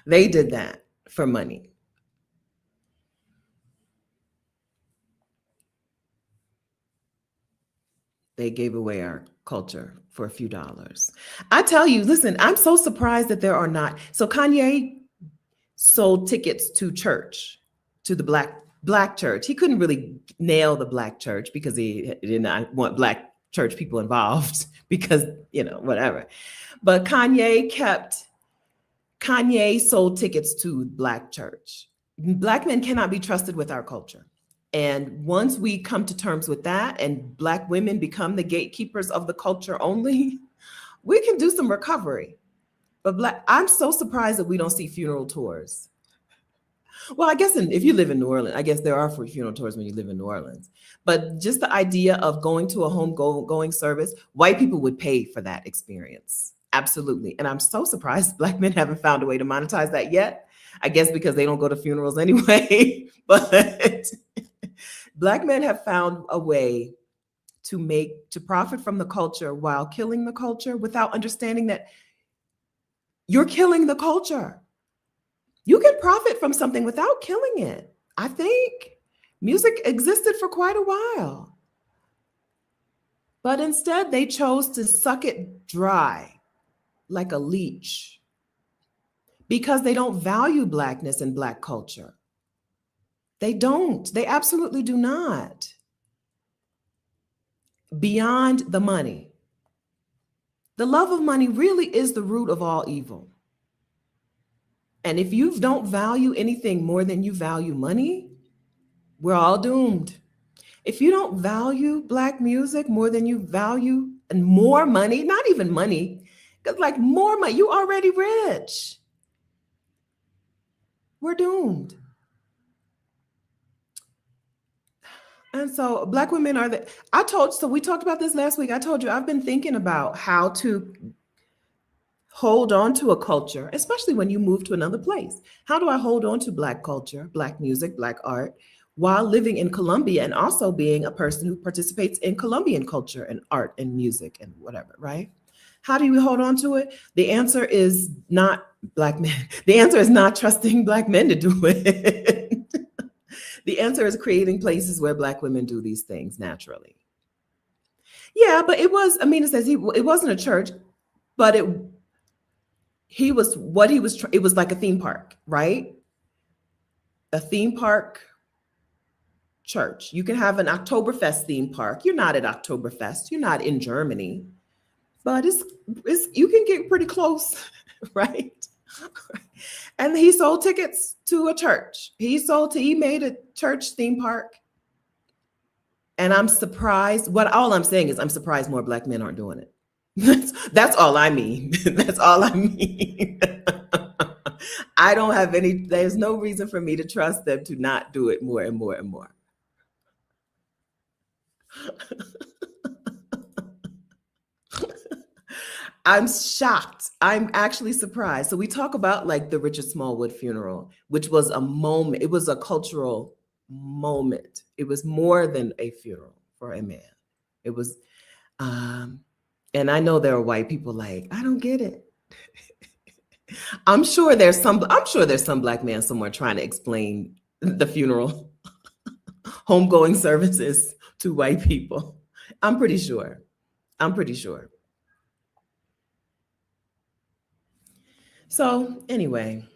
S1: They did that for money. They gave away our culture for a few dollars. I tell you, listen, I'm so surprised that there are not. So Kanye sold tickets to church, to the black church. He couldn't really nail the black church because he did not want black church people involved because, whatever. But Kanye sold tickets to black church. Black men cannot be trusted with our culture. And once we come to terms with that and Black women become the gatekeepers of the culture only, we can do some recovery. But I'm so surprised that we don't see funeral tours. Well, I guess if you live in New Orleans, I guess there are funeral tours when you live in New Orleans. But just the idea of going to a homegoing service, white people would pay for that experience. Absolutely. And I'm so surprised Black men haven't found a way to monetize that yet. I guess because they don't go to funerals anyway. But Black men have found a way to profit from the culture while killing the culture without understanding that you're killing the culture. You can profit from something without killing it. I think music existed for quite a while. But instead, they chose to suck it dry like a leech because they don't value Blackness and Black culture. They don't. They absolutely do not. Beyond the money. The love of money really is the root of all evil. And if you don't value anything more than you value money, we're all doomed. If you don't value Black music more than you value and more money, not even money, because like more money, you already rich. We're doomed. And so Black women are the, so we talked about this last week. I told you, I've been thinking about how to hold on to a culture, especially when you move to another place. How do I hold on to Black culture, Black music, Black art, while living in Colombia and also being a person who participates in Colombian culture and art and music and whatever, right? How do we hold on to it? The answer is not Black men. The answer is not trusting Black men to do it. The answer is creating places where Black women do these things naturally. Yeah, but it was, Amina says it wasn't a church, but it was like a theme park, right? A theme park church. You can have an Oktoberfest theme park. You're not at Oktoberfest. You're not in Germany, but it's you can get pretty close, right? And he sold tickets to a church. He made a church theme park. And I'm surprised. All I'm saying is I'm surprised more Black men aren't doing it. That's all I mean. That's all I mean. I don't have there's no reason for me to trust them to not do it more and more and more. I'm shocked. I'm actually surprised. So we talk about like the Richard Smallwood funeral, which was a moment. It was a cultural moment. It was more than a funeral for a man. It was, and I know there are white people like, I don't get it. I'm sure there's some Black man somewhere trying to explain the funeral, homegoing services to white people. I'm pretty sure. So anyway,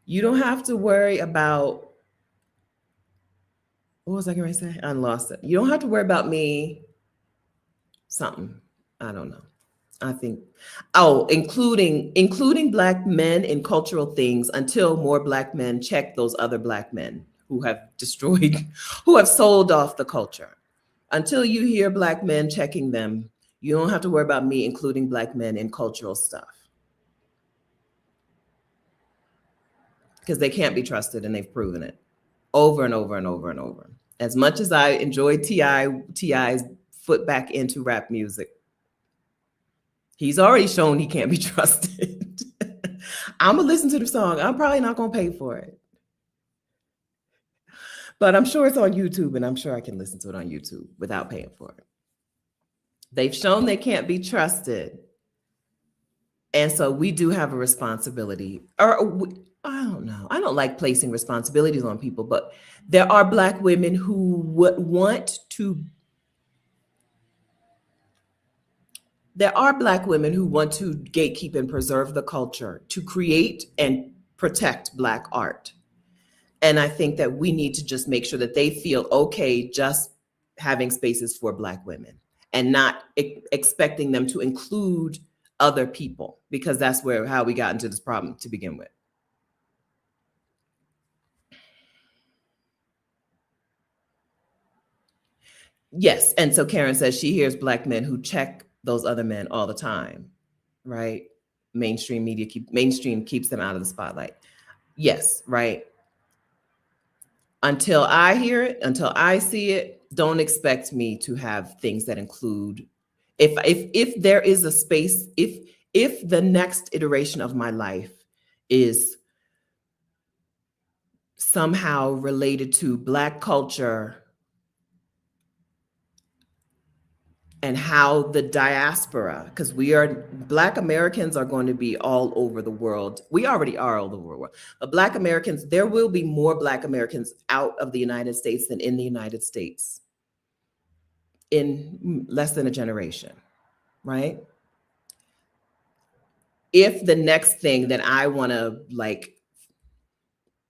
S1: you don't have to worry about, what was I going to say? I lost it. You don't have to worry about me. Something. I don't know. I think, including Black men in cultural things until more Black men check those other Black men who have who have sold off the culture. Until you hear Black men checking them, you don't have to worry about me including Black men in cultural stuff. Because they can't be trusted, and they've proven it over and over and over and over. As much as I enjoyed T.I.'s foot back into rap music, he's already shown he can't be trusted. I'm gonna listen to the song. I'm probably not gonna pay for it, but I'm sure it's on YouTube, and I'm sure I can listen to it on YouTube without paying for it. They've shown they can't be trusted. And so we do have a responsibility, or I don't know. I don't like placing responsibilities on people, but there are Black women who would want to. There are Black women who want to gatekeep and preserve the culture, to create and protect Black art. And I think that we need to just make sure that they feel okay just having spaces for Black women and not expecting them to include other people, because that's how we got into this problem to begin with. Yes. And so Karen says she hears Black men who check those other men all the time, right? Mainstream keeps them out of the spotlight. Yes, right. Until I hear it, until I see it, don't expect me to have things that include, if there is a space, if the next iteration of my life is somehow related to Black culture and how the diaspora, because Black Americans are going to be all over the world. We already are all over the world. But Black Americans, there will be more Black Americans out of the United States than in the United States in less than a generation, right? if the next thing that I want to like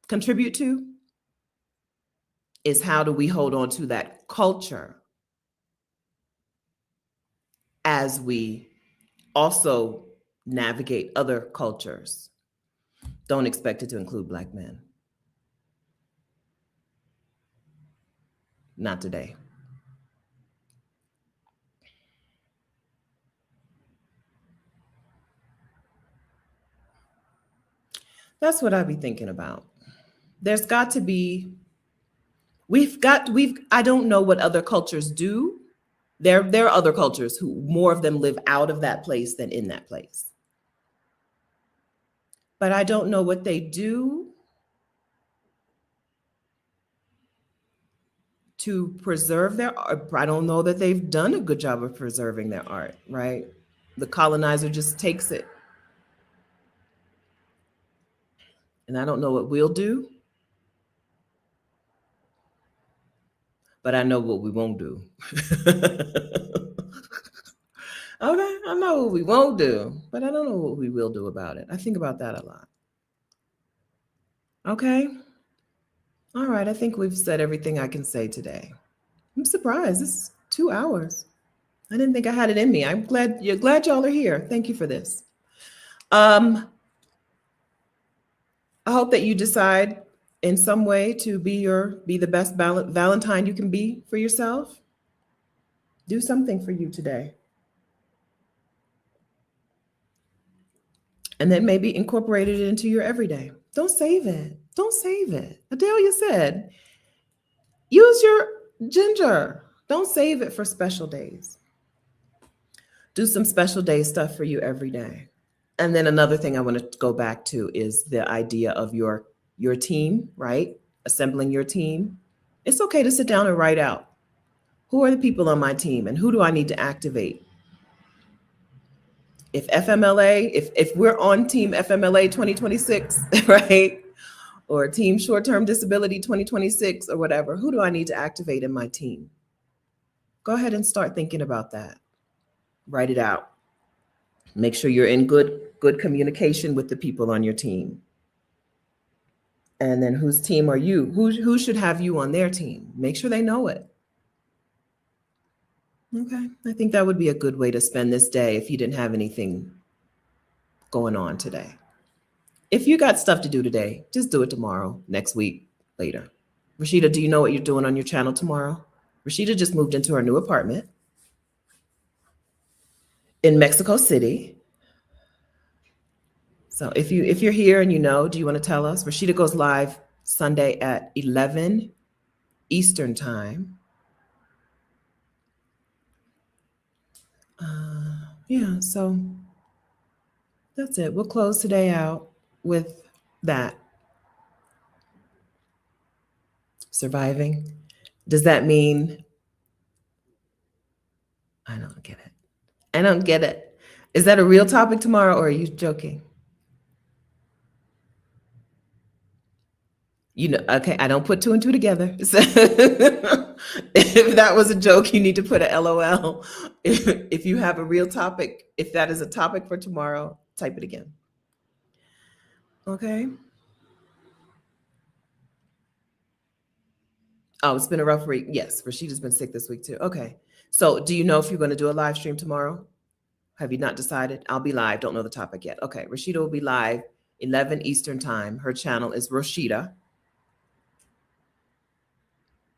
S1: contribute to is how do we hold on to that culture as we also navigate other cultures. Don't expect it to include Black men. Not today. That's what I'd be thinking about. There's got to be, I don't know what other cultures do. There are other cultures who more of them live out of that place than in that place. But I don't know what they do to preserve their art. I don't know that they've done a good job of preserving their art, right? The colonizer just takes it. And I don't know what we'll do, but I know what we won't do. Okay, I know what we won't do, but I don't know what we will do about it. I think about that a lot. Okay. All right. I think we've said everything I can say today. I'm surprised. It's 2 hours. I didn't think I had it in me. I'm glad y'all are here. Thank you for this. I hope that you decide in some way to be the best Valentine you can be for yourself. Do something for you today. And then maybe incorporate it into your everyday. Don't save it. Don't save it. Adelia said, use your ginger. Don't save it for special days. Do some special day stuff for you every day. And then another thing I want to go back to is the idea of your team, right? Assembling your team. It's okay to sit down and write out, who are the people on my team and who do I need to activate? If FMLA, if we're on team FMLA 2026, right? Or team short-term disability 2026 or whatever, who do I need to activate in my team? Go ahead and start thinking about that. Write it out. Make sure you're in good communication with the people on your team. And then whose team are you? Who should have you on their team? Make sure they know it. Okay, I think that would be a good way to spend this day if you didn't have anything going on today. If you got stuff to do today, just do it tomorrow, next week, later. Rashida, do you know what you're doing on your channel tomorrow? Rashida just moved into her new apartment in Mexico City. So if you're here and you know, do you want to tell us? Rashida goes live Sunday at 11 Eastern time. Yeah, so that's it. We'll close today out with that. Surviving. Does that mean? I don't get it. I don't get it. Is that a real topic tomorrow or are you joking? You know, okay, I don't put two and two together. So if that was a joke, you need to put a LOL. If you have a real topic, if that is a topic for tomorrow, type it again. Okay. Oh, it's been a rough week. Yes, Rashida's been sick this week too. Okay. So do you know if you're going to do a live stream tomorrow? Have you not decided? I'll be live. Don't know the topic yet. Okay. Rashida will be live 11 Eastern time. Her channel is Rashida.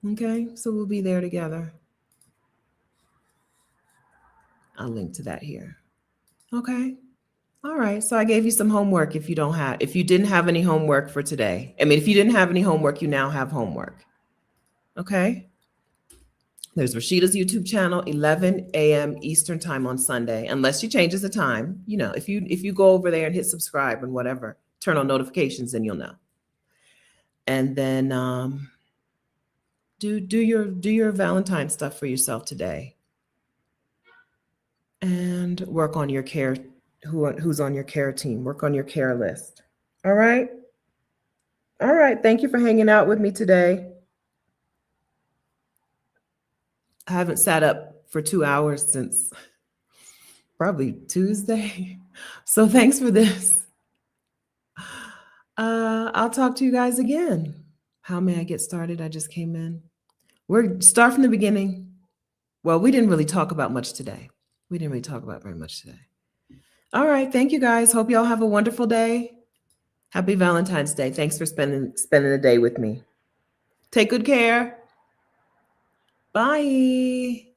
S1: Okay. So we'll be there together. I'll link to that here. Okay. All right. So I gave you some homework if you didn't have any homework for today. I mean, if you didn't have any homework, you now have homework. Okay. There's Rashida's YouTube channel, 11 a.m. Eastern time on Sunday, unless she changes the time. You know, if you go over there and hit subscribe and whatever, turn on notifications, then you'll know. And then do your Valentine stuff for yourself today. And work on your care, who's on your care team. Work on your care list. All right. All right. Thank you for hanging out with me today. I haven't sat up for 2 hours since probably Tuesday. So thanks for this. I'll talk to you guys again. How may I get started? I just came in. We're start from the beginning. Well, we didn't really talk about much today. We didn't really talk about very much today. All right. Thank you guys. Hope y'all have a wonderful day. Happy Valentine's Day. Thanks for spending the day with me. Take good care. Bye.